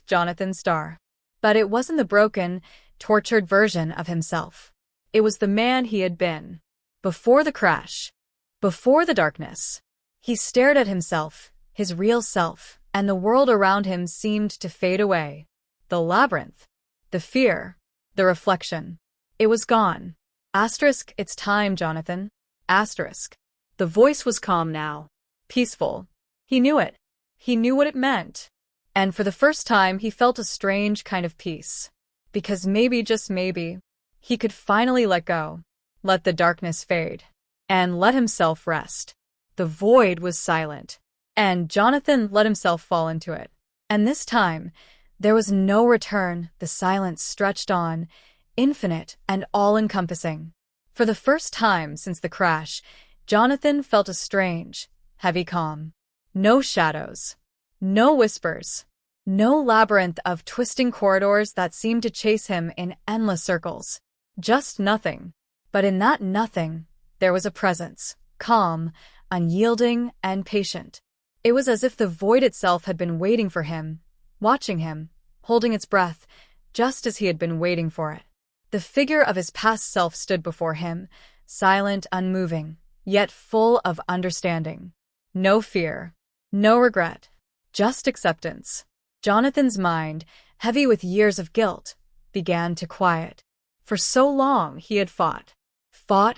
Jonathan Starr. But it wasn't the broken, tortured version of himself. It was the man he had been. Before the crash. Before the darkness. He stared at himself, his real self, and the world around him seemed to fade away. The labyrinth. The fear. The reflection. It was gone. It's time, Jonathan. The voice was calm now. Peaceful. He knew it. He knew what it meant. And for the first time, he felt a strange kind of peace. Because maybe, just maybe, he could finally let go. Let the darkness fade. And let himself rest. The void was silent. And Jonathan let himself fall into it. And this time, there was no return. The silence stretched on, infinite and all-encompassing. For the first time since the crash, Jonathan felt a strange, heavy calm. No shadows. No whispers. No labyrinth of twisting corridors that seemed to chase him in endless circles. Just nothing. But in that nothing, there was a presence, calm, unyielding, and patient. It was as if the void itself had been waiting for him, watching him, holding its breath, just as he had been waiting for it. The figure of his past self stood before him, silent, unmoving, yet full of understanding. No fear, no regret, just acceptance. Jonathan's mind, heavy with years of guilt, began to quiet. For so long he had fought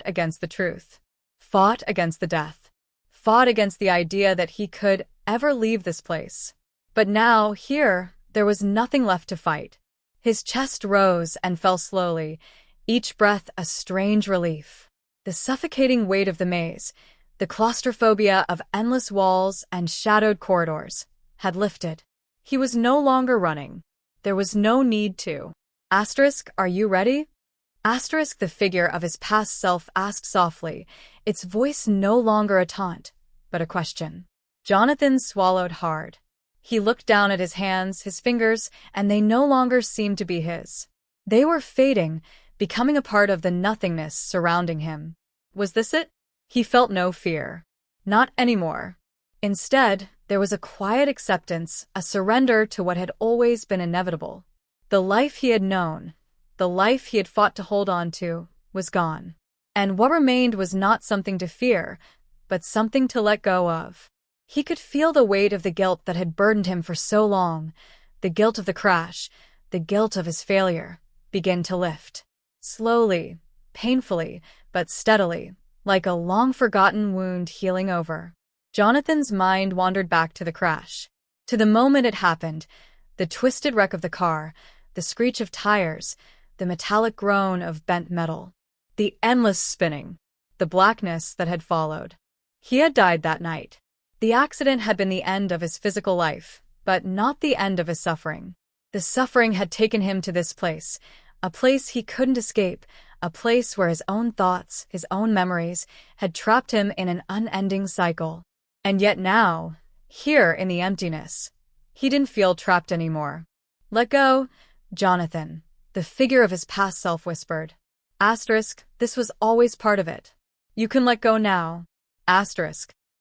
against the truth, fought against the death, fought against the idea that he could ever leave this place. But now, here, there was nothing left to fight. His chest rose and fell slowly, each breath a strange relief. The suffocating weight of the maze, the claustrophobia of endless walls and shadowed corridors, had lifted. He was no longer running. There was no need to. Are you ready? The figure of his past self asked softly, its voice no longer a taunt, but a question. Jonathan swallowed hard. He looked down at his hands, his fingers, and they no longer seemed to be his. They were fading, becoming a part of the nothingness surrounding him. Was this it? He felt no fear. Not anymore. Instead, there was a quiet acceptance, a surrender to what had always been inevitable. The life he had known, the life he had fought to hold on to, was gone. And what remained was not something to fear, but something to let go of. He could feel the weight of the guilt that had burdened him for so long, the guilt of the crash, the guilt of his failure, begin to lift. Slowly, painfully, but steadily, like a long-forgotten wound healing over. Jonathan's mind wandered back to the crash. To the moment it happened, the twisted wreck of the car, the screech of tires, the metallic groan of bent metal, the endless spinning, the blackness that had followed. He had died that night. The accident had been the end of his physical life, but not the end of his suffering. The suffering had taken him to this place, a place he couldn't escape, a place where his own thoughts, his own memories, had trapped him in an unending cycle. And yet now, here in the emptiness, he didn't feel trapped anymore. Let go, Jonathan, the figure of his past self whispered. This was always part of it. You can let go now.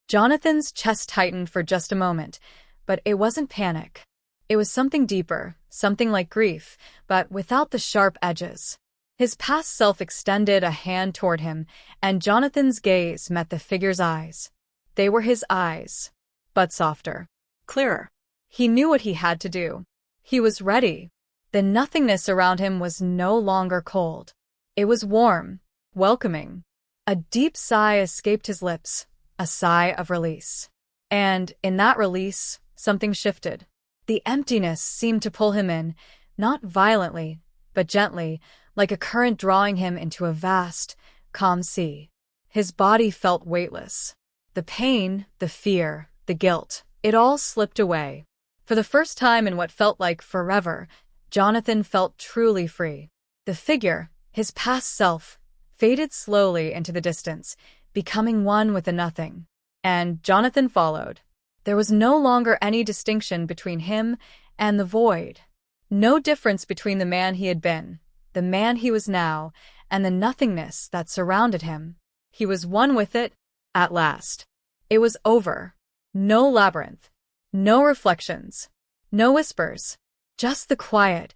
Jonathan's chest tightened for just a moment, but it wasn't panic. It was something deeper, something like grief, but without the sharp edges. His past self extended a hand toward him, and Jonathan's gaze met the figure's eyes. They were his eyes, but softer, clearer. He knew what he had to do. He was ready. The nothingness around him was no longer cold. It was warm, welcoming. A deep sigh escaped his lips, a sigh of release. And, in that release, something shifted. The emptiness seemed to pull him in, not violently, but gently, like a current drawing him into a vast, calm sea. His body felt weightless. The pain, the fear, the guilt, it all slipped away. For the first time in what felt like forever, Jonathan felt truly free. The figure, his past self, faded slowly into the distance, becoming one with the nothing. And Jonathan followed. There was no longer any distinction between him and the void. No difference between the man he had been, the man he was now, and the nothingness that surrounded him. He was one with it, at last. It was over. No labyrinth. No reflections. No whispers. Just the quiet,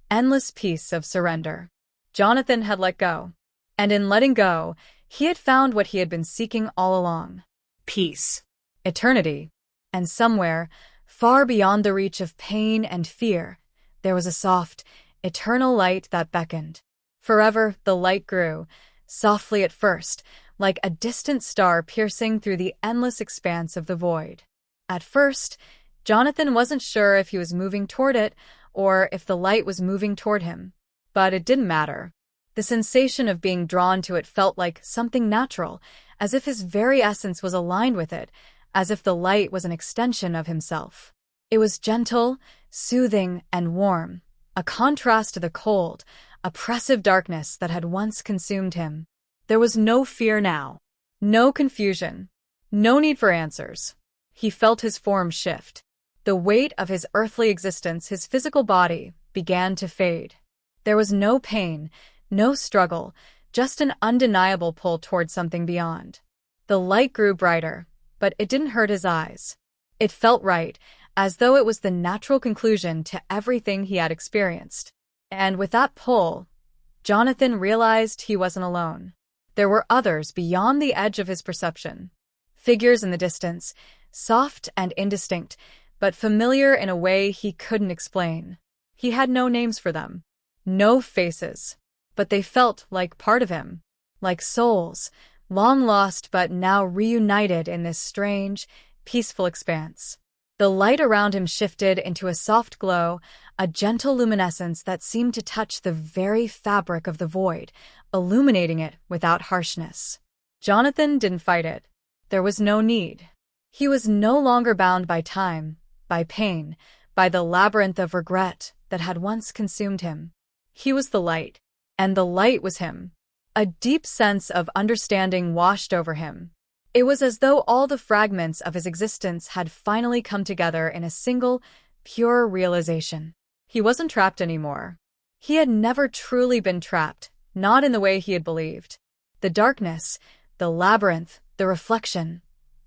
endless peace of surrender. Jonathan had let go. And in letting go, he had found what he had been seeking all along. Peace. Eternity. And somewhere, far beyond the reach of pain and fear, there was a soft, eternal light that beckoned. Forever, the light grew, softly at first, like a distant star piercing through the endless expanse of the void. At first, Jonathan wasn't sure if he was moving toward it or if the light was moving toward him. But it didn't matter. The sensation of being drawn to it felt like something natural, as if his very essence was aligned with it, as if the light was an extension of himself. It was gentle, soothing, and warm, a contrast to the cold, oppressive darkness that had once consumed him. There was no fear now, no confusion, no need for answers. He felt his form shift. The weight of his earthly existence, his physical body, began to fade. There was no pain, no struggle, just an undeniable pull toward something beyond. The light grew brighter, but it didn't hurt his eyes. It felt right, as though it was the natural conclusion to everything he had experienced. And with that pull, Jonathan realized he wasn't alone. There were others beyond the edge of his perception. Figures in the distance, soft and indistinct, but familiar in a way he couldn't explain. He had no names for them, no faces, but they felt like part of him, like souls, long lost but now reunited in this strange, peaceful expanse. The light around him shifted into a soft glow, a gentle luminescence that seemed to touch the very fabric of the void, illuminating it without harshness. Jonathan didn't fight it. There was no need. He was no longer bound by time, by pain, by the labyrinth of regret that had once consumed him. He was the light, and the light was him. A deep sense of understanding washed over him. It was as though all the fragments of his existence had finally come together in a single, pure realization. He wasn't trapped anymore. He had never truly been trapped, not in the way he had believed. The darkness, the labyrinth, the reflection,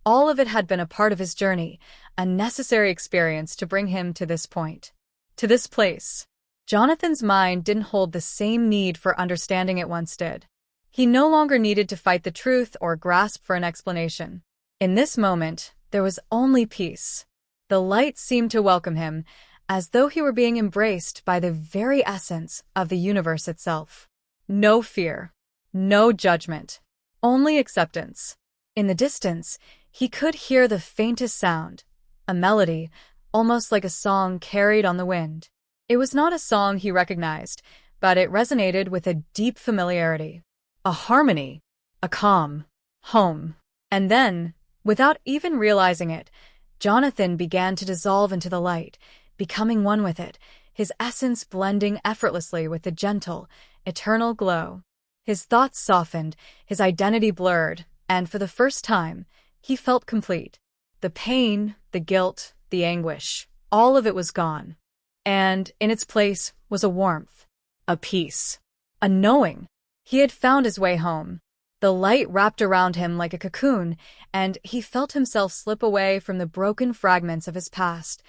all of it had been a part of his journey, a necessary experience to bring him to this point, to this place. Jonathan's mind didn't hold the same need for understanding it once did. He no longer needed to fight the truth or grasp for an explanation. In this moment, there was only peace. The light seemed to welcome him, as though he were being embraced by the very essence of the universe itself. No fear, no judgment, only acceptance. In the distance, he could hear the faintest sound, a melody, almost like a song carried on the wind. It was not a song he recognized, but it resonated with a deep familiarity. A harmony, a calm, home. And then, without even realizing it, Jonathan began to dissolve into the light, becoming one with it, his essence blending effortlessly with the gentle, eternal glow. His thoughts softened, his identity blurred, and for the first time, he felt complete. The pain, the guilt, the anguish, all of it was gone. And in its place was a warmth, a peace, a knowing. He had found his way home. The light wrapped around him like a cocoon, and he felt himself slip away from the broken fragments of his past,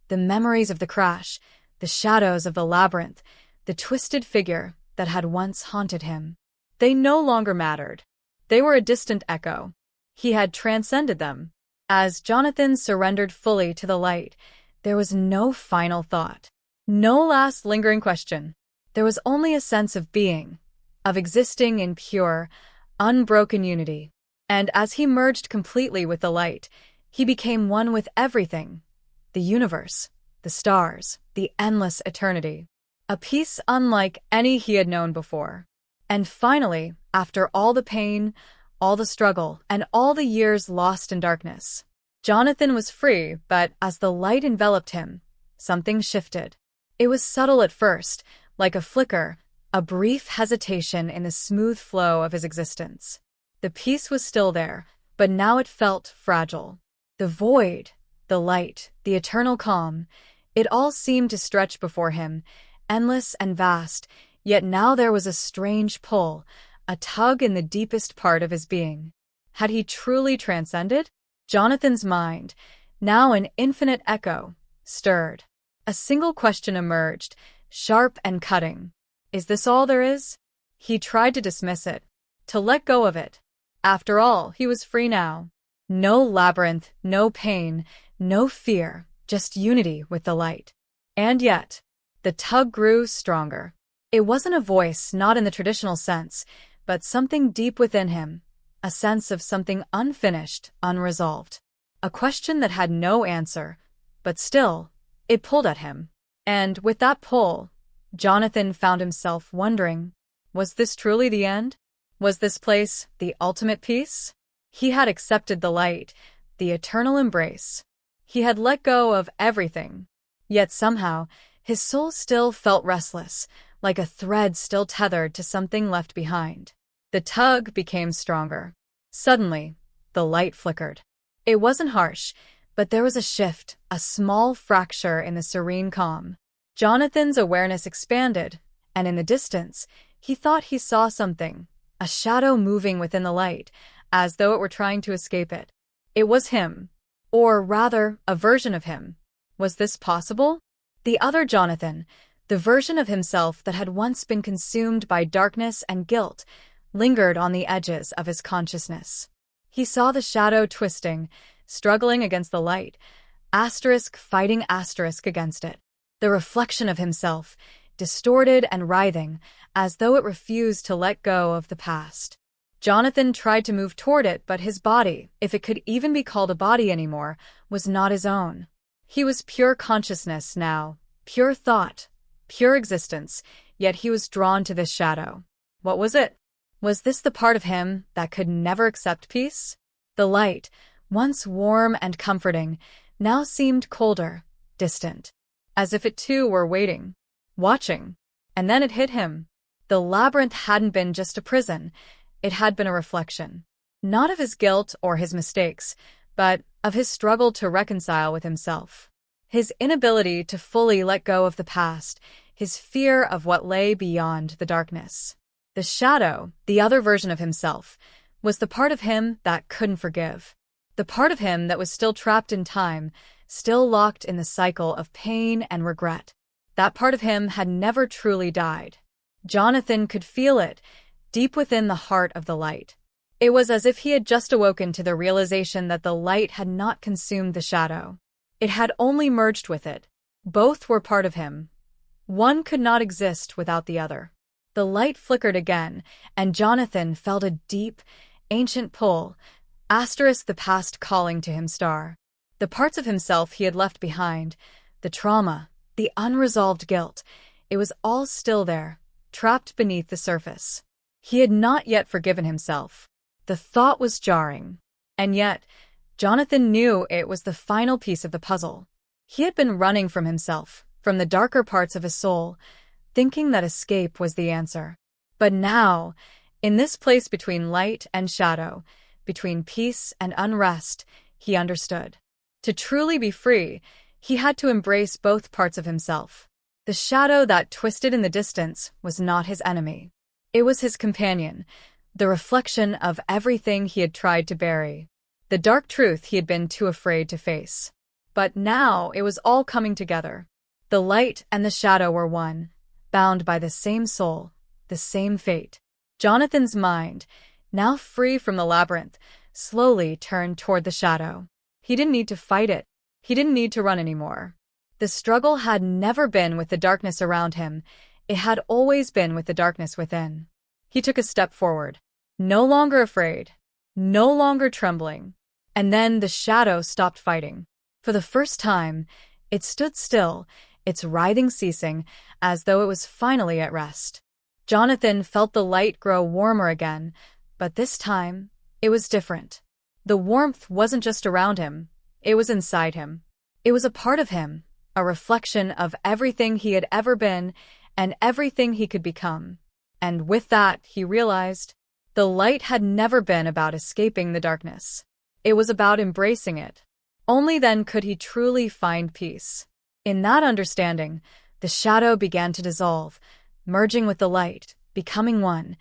the memories of the crash, the shadows of the labyrinth, the twisted figure that had once haunted him. They no longer mattered. They were a distant echo. He had transcended them. As Jonathan surrendered fully to the light, there was no final thought, no last lingering question. There was only a sense of being, of existing in pure, unbroken unity. And as he merged completely with the light, he became one with everything, the universe, the stars, the endless eternity. a peace unlike any he had known before. And finally, after all the pain, all the struggle, and all the years lost in darkness, Jonathan was free, but as the light enveloped him, something shifted. It was subtle at first, like a flicker, a brief hesitation in the smooth flow of his existence. The peace was still there, but now it felt fragile. The void, the light, the eternal calm, it all seemed to stretch before him, endless and vast, yet now there was a strange pull, a tug in the deepest part of his being. Had he truly transcended? Jonathan's mind, now an infinite echo, stirred. A single question emerged, sharp and cutting. Is this all there is? He tried to dismiss it, to let go of it. After all, he was free now. No labyrinth, no pain, no fear, just unity with the light. And yet, the tug grew stronger. It wasn't a voice, not in the traditional sense, but something deep within him, a sense of something unfinished, unresolved. A question that had no answer, but still, it pulled at him. And with that pull, Jonathan found himself wondering, was this truly the end? Was this place the ultimate peace? He had accepted the light, the eternal embrace. He had let go of everything. Yet somehow, his soul still felt restless, like a thread still tethered to something left behind. The tug became stronger. Suddenly, the light flickered. It wasn't harsh, but there was a shift, a small fracture in the serene calm. Jonathan's awareness expanded, and in the distance, he thought he saw something, a shadow moving within the light, as though it were trying to escape it. It was him, or rather, a version of him. Was this possible? The other Jonathan, the version of himself that had once been consumed by darkness and guilt, lingered on the edges of his consciousness. He saw the shadow twisting, struggling against the light, asterisk fighting asterisk against it. The reflection of himself, distorted and writhing, as though it refused to let go of the past. Jonathan tried to move toward it, but his body, if it could even be called a body anymore, was not his own. He was pure consciousness now, pure thought, pure existence, yet he was drawn to this shadow. What was it? Was this the part of him that could never accept peace? The light, once warm and comforting, now seemed colder, distant, as if it too were waiting, watching. And then it hit him. The labyrinth hadn't been just a prison, it had been a reflection. Not of his guilt or his mistakes, but of his struggle to reconcile with himself. His inability to fully let go of the past, his fear of what lay beyond the darkness. The shadow, the other version of himself, was the part of him that couldn't forgive. The part of him that was still trapped in time, still locked in the cycle of pain and regret. That part of him had never truly died. Jonathan could feel it, deep within the heart of the light. It was as if he had just awoken to the realization that the light had not consumed the shadow. It had only merged with it. Both were part of him. One could not exist without the other. The light flickered again, and Jonathan felt a deep, ancient pull, asterisk the past calling to him star. The parts of himself he had left behind, the trauma, the unresolved guilt, it was all still there, trapped beneath the surface. He had not yet forgiven himself. The thought was jarring. And yet, Jonathan knew it was the final piece of the puzzle. He had been running from himself, from the darker parts of his soul, thinking that escape was the answer. But now, in this place between light and shadow, between peace and unrest, he understood. To truly be free, he had to embrace both parts of himself. The shadow that twisted in the distance was not his enemy. It was his companion, the reflection of everything he had tried to bury, the dark truth he had been too afraid to face. But now it was all coming together. The light and the shadow were one, bound by the same soul, the same fate. Jonathan's mind, now free from the labyrinth, slowly turned toward the shadow. He didn't need to fight it. He didn't need to run anymore. The struggle had never been with the darkness around him. It had always been with the darkness within. He took a step forward, no longer afraid, no longer trembling. And then the shadow stopped fighting. For the first time, it stood still, its writhing ceasing, as though it was finally at rest. Jonathan felt the light grow warmer again, but this time, it was different. The warmth wasn't just around him, it was inside him. It was a part of him, a reflection of everything he had ever been and everything he could become. And with that, he realized, the light had never been about escaping the darkness. It was about embracing it. Only then could he truly find peace. In that understanding, the shadow began to dissolve, merging with the light, becoming one,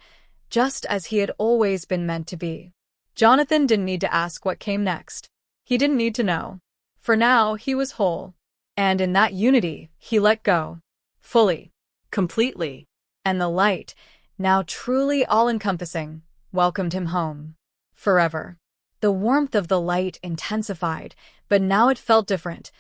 just as he had always been meant to be. Jonathan didn't need to ask what came next. He didn't need to know. For now, he was whole. And in that unity, he let go. Fully. Completely. And the light, now truly all-encompassing, welcomed him home. Forever. The warmth of the light intensified, but now it felt different.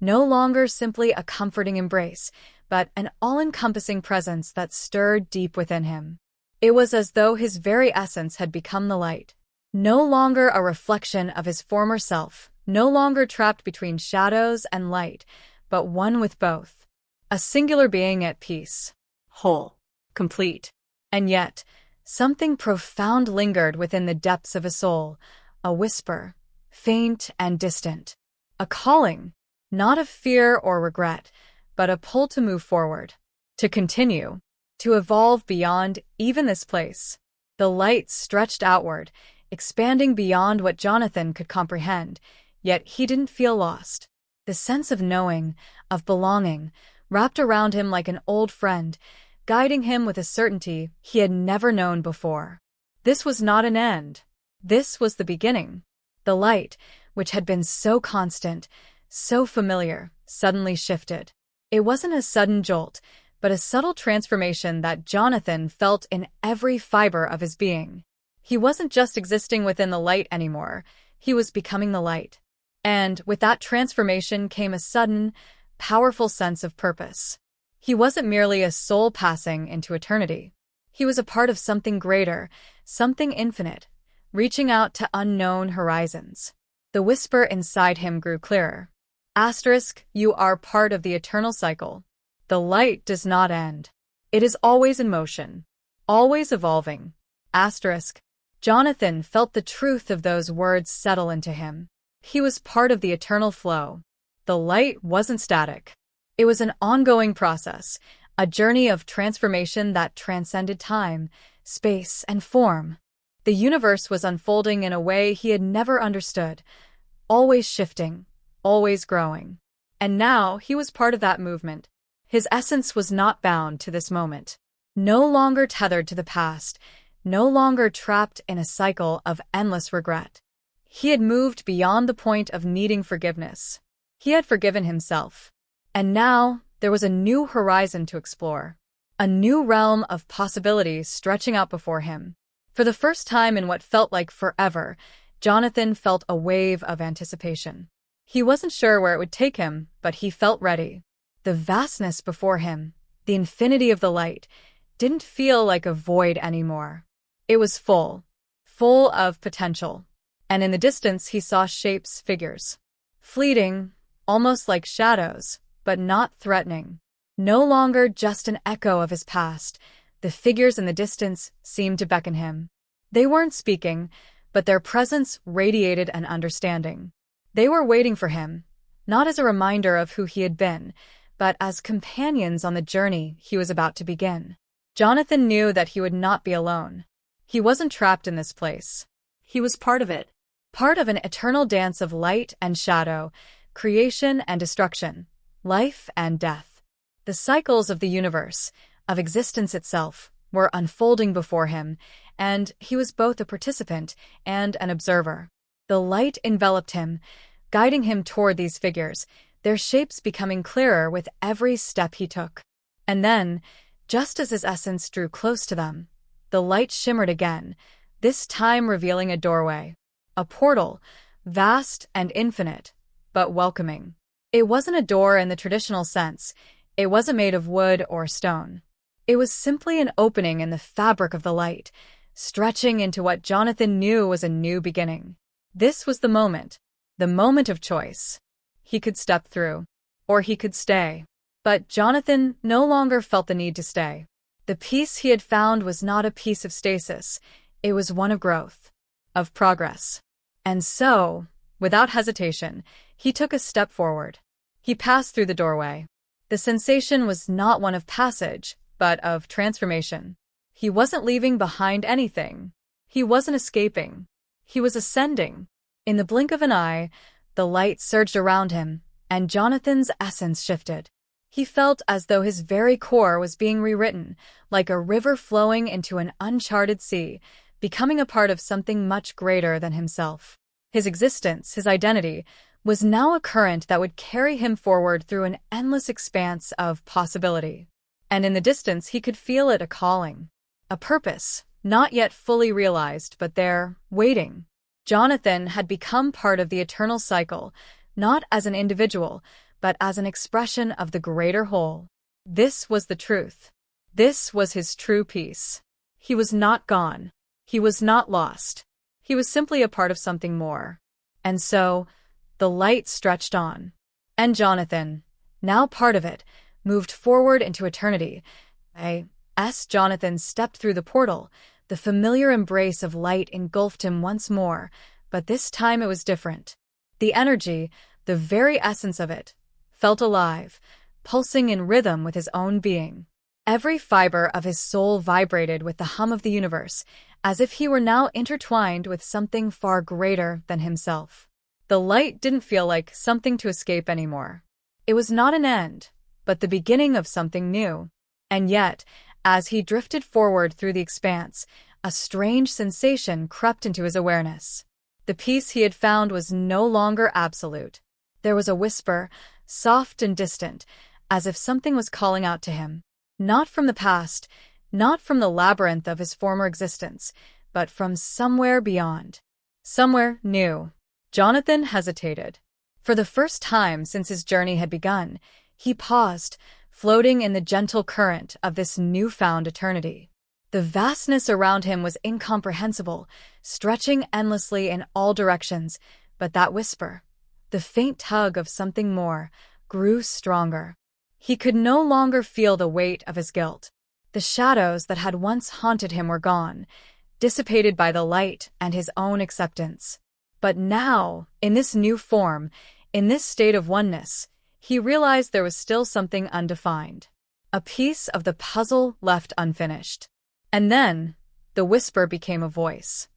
No longer simply a comforting embrace, but an all-encompassing presence that stirred deep within him. It was as though his very essence had become the light. No longer a reflection of his former self, no longer trapped between shadows and light, but one with both. A singular being at peace. Whole. Complete. And yet, something profound lingered within the depths of his soul, a whisper, faint and distant. A calling, not of fear or regret, but a pull to move forward, to continue, to evolve beyond even this place. The light stretched outward, expanding beyond what Jonathan could comprehend, yet he didn't feel lost. The sense of knowing, of belonging, wrapped around him like an old friend, guiding him with a certainty he had never known before. This was not an end. This was the beginning. The light, which had been so constant, so familiar, suddenly shifted. It wasn't a sudden jolt, but a subtle transformation that Jonathan felt in every fiber of his being. He wasn't just existing within the light anymore, he was becoming the light. And with that transformation came a sudden, powerful sense of purpose. He wasn't merely a soul passing into eternity. He was a part of something greater, something infinite, reaching out to unknown horizons. The whisper inside him grew clearer. Asterisk, you are part of the eternal cycle. The light does not end. It is always in motion, always evolving. Asterisk. Jonathan felt the truth of those words settle into him. He was part of the eternal flow. The light wasn't static. It was an ongoing process, a journey of transformation that transcended time, space, and form. The universe was unfolding in a way he had never understood, always shifting, always growing. And now he was part of that movement. His essence was not bound to this moment, no longer tethered to the past, no longer trapped in a cycle of endless regret. He had moved beyond the point of needing forgiveness. He had forgiven himself. And now, there was a new horizon to explore. A new realm of possibilities stretching out before him. For the first time in what felt like forever, Jonathan felt a wave of anticipation. He wasn't sure where it would take him, but he felt ready. The vastness before him, the infinity of the light, didn't feel like a void anymore. It was full of potential. And in the distance he saw shapes, figures. Fleeting, almost like shadows, but not threatening. No longer just an echo of his past, the figures in the distance seemed to beckon him. They weren't speaking, but their presence radiated an understanding. They were waiting for him, not as a reminder of who he had been, but as companions on the journey he was about to begin. Jonathan knew that he would not be alone. He wasn't trapped in this place. He was part of it. Part of an eternal dance of light and shadow, creation and destruction, life and death. The cycles of the universe, of existence itself, were unfolding before him, and he was both a participant and an observer. The light enveloped him, guiding him toward these figures, their shapes becoming clearer with every step he took. And then, just as his essence drew close to them, the light shimmered again, this time revealing a doorway. A portal, vast and infinite, but welcoming. It wasn't a door in the traditional sense. It wasn't made of wood or stone. It was simply an opening in the fabric of the light, stretching into what Jonathan knew was a new beginning. This was the moment of choice. He could step through, or he could stay. But Jonathan no longer felt the need to stay. The peace he had found was not a peace of stasis, it was one of growth, of progress. And so, without hesitation, he took a step forward. He passed through the doorway. The sensation was not one of passage, but of transformation. He wasn't leaving behind anything. He wasn't escaping. He was ascending. In the blink of an eye, the light surged around him, and Jonathan's essence shifted. He felt as though his very core was being rewritten, like a river flowing into an uncharted sea, becoming a part of something much greater than himself. His existence, his identity, was now a current that would carry him forward through an endless expanse of possibility. And in the distance he could feel it a calling. A purpose, not yet fully realized, but there, waiting. Jonathan had become part of the eternal cycle, not as an individual, but as an expression of the greater whole. This was the truth. This was his true peace. He was not gone. He was not lost. He was simply a part of something more. And so, the light stretched on. And Jonathan, now part of it, moved forward into eternity. As Jonathan stepped through the portal, the familiar embrace of light engulfed him once more, but this time it was different. The energy, the very essence of it, felt alive, pulsing in rhythm with his own being. Every fiber of his soul vibrated with the hum of the universe, as if he were now intertwined with something far greater than himself. The light didn't feel like something to escape anymore. It was not an end, but the beginning of something new. And yet, as he drifted forward through the expanse, a strange sensation crept into his awareness. The peace he had found was no longer absolute. There was a whisper, soft and distant, as if something was calling out to him. Not from the past, not from the labyrinth of his former existence, but from somewhere beyond. Somewhere new. Jonathan hesitated. For the first time since his journey had begun, he paused, floating in the gentle current of this newfound eternity. The vastness around him was incomprehensible, stretching endlessly in all directions, but that whisper, the faint tug of something more, grew stronger. He could no longer feel the weight of his guilt. The shadows that had once haunted him were gone, dissipated by the light and his own acceptance. But now, in this new form, in this state of oneness, he realized there was still something undefined. A piece of the puzzle left unfinished. And then, the whisper became a voice.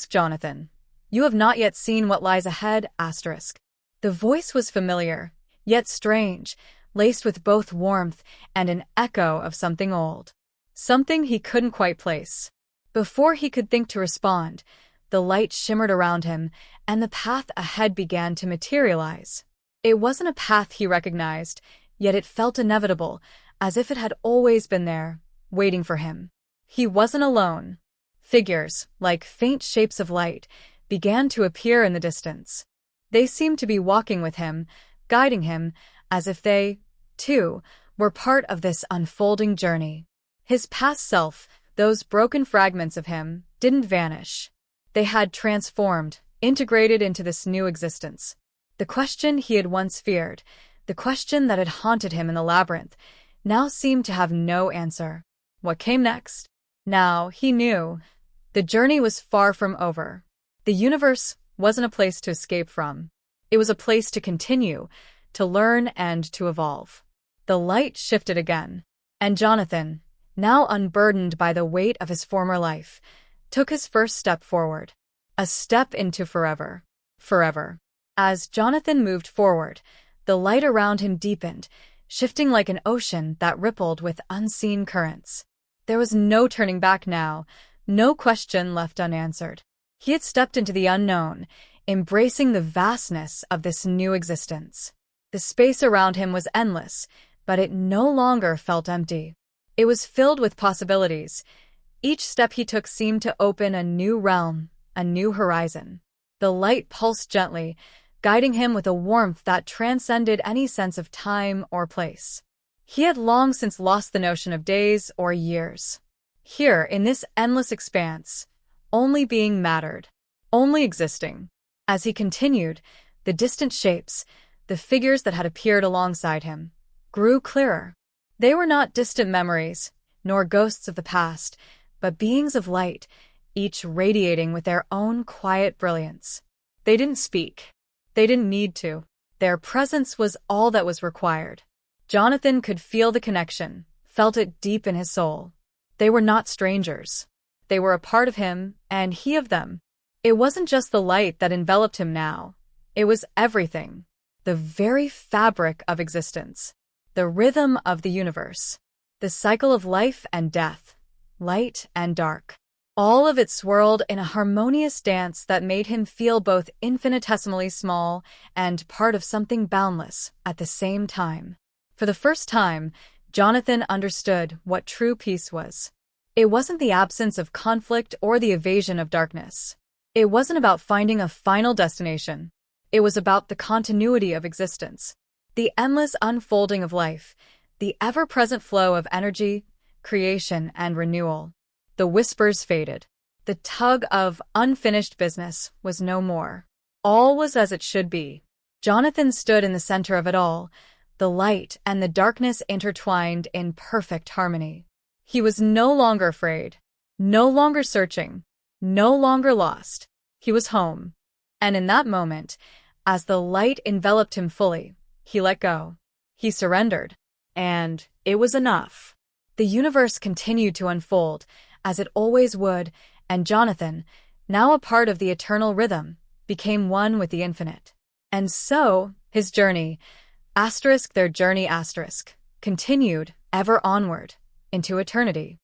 Jonathan, you have not yet seen what lies ahead, The voice was familiar, yet strange, laced with both warmth and an echo of something old. Something he couldn't quite place. Before he could think to respond, the light shimmered around him, and the path ahead began to materialize. It wasn't a path he recognized, yet it felt inevitable, as if it had always been there, waiting for him. He wasn't alone. Figures, like faint shapes of light, began to appear in the distance. They seemed to be walking with him, guiding him, as if they, too, were part of this unfolding journey. His past self, those broken fragments of him, didn't vanish. They had transformed, integrated into this new existence. The question he had once feared, the question that had haunted him in the labyrinth, now seemed to have no answer. What came next? Now, he knew. The journey was far from over. The universe wasn't a place to escape from. It was a place to continue, to learn and to evolve. The light shifted again, and Jonathan, now unburdened by the weight of his former life, took his first step forward. A step into forever. Forever. As Jonathan moved forward, the light around him deepened, shifting like an ocean that rippled with unseen currents. There was no turning back now, no question left unanswered. He had stepped into the unknown, embracing the vastness of this new existence. The space around him was endless, but it no longer felt empty. It was filled with possibilities. Each step he took seemed to open a new realm, a new horizon. The light pulsed gently, guiding him with a warmth that transcended any sense of time or place. He had long since lost the notion of days or years. Here, in this endless expanse, only being mattered, only existing. As he continued, the distant shapes, the figures that had appeared alongside him, grew clearer. They were not distant memories, nor ghosts of the past, but beings of light, each radiating with their own quiet brilliance. They didn't speak. They didn't need to. Their presence was all that was required. Jonathan could feel the connection, felt it deep in his soul. They were not strangers. They were a part of him, and he of them. It wasn't just the light that enveloped him now. It was everything. The very fabric of existence. The rhythm of the universe. The cycle of life and death. Light and dark. All of it swirled in a harmonious dance that made him feel both infinitesimally small and part of something boundless at the same time. For the first time, Jonathan understood what true peace was. It wasn't the absence of conflict or the evasion of darkness. It wasn't about finding a final destination. It was about the continuity of existence, the endless unfolding of life, the ever-present flow of energy, creation, and renewal. The whispers faded. The tug of unfinished business was no more. All was as it should be. Jonathan stood in the center of it all, the light and the darkness intertwined in perfect harmony. He was no longer afraid, no longer searching, no longer lost. He was home. And in that moment, as the light enveloped him fully, he let go. He surrendered. And it was enough. The universe continued to unfold, as it always would, and Jonathan, now a part of the eternal rhythm, became one with the infinite. And so, his journey, their journey, continued ever onward, into eternity.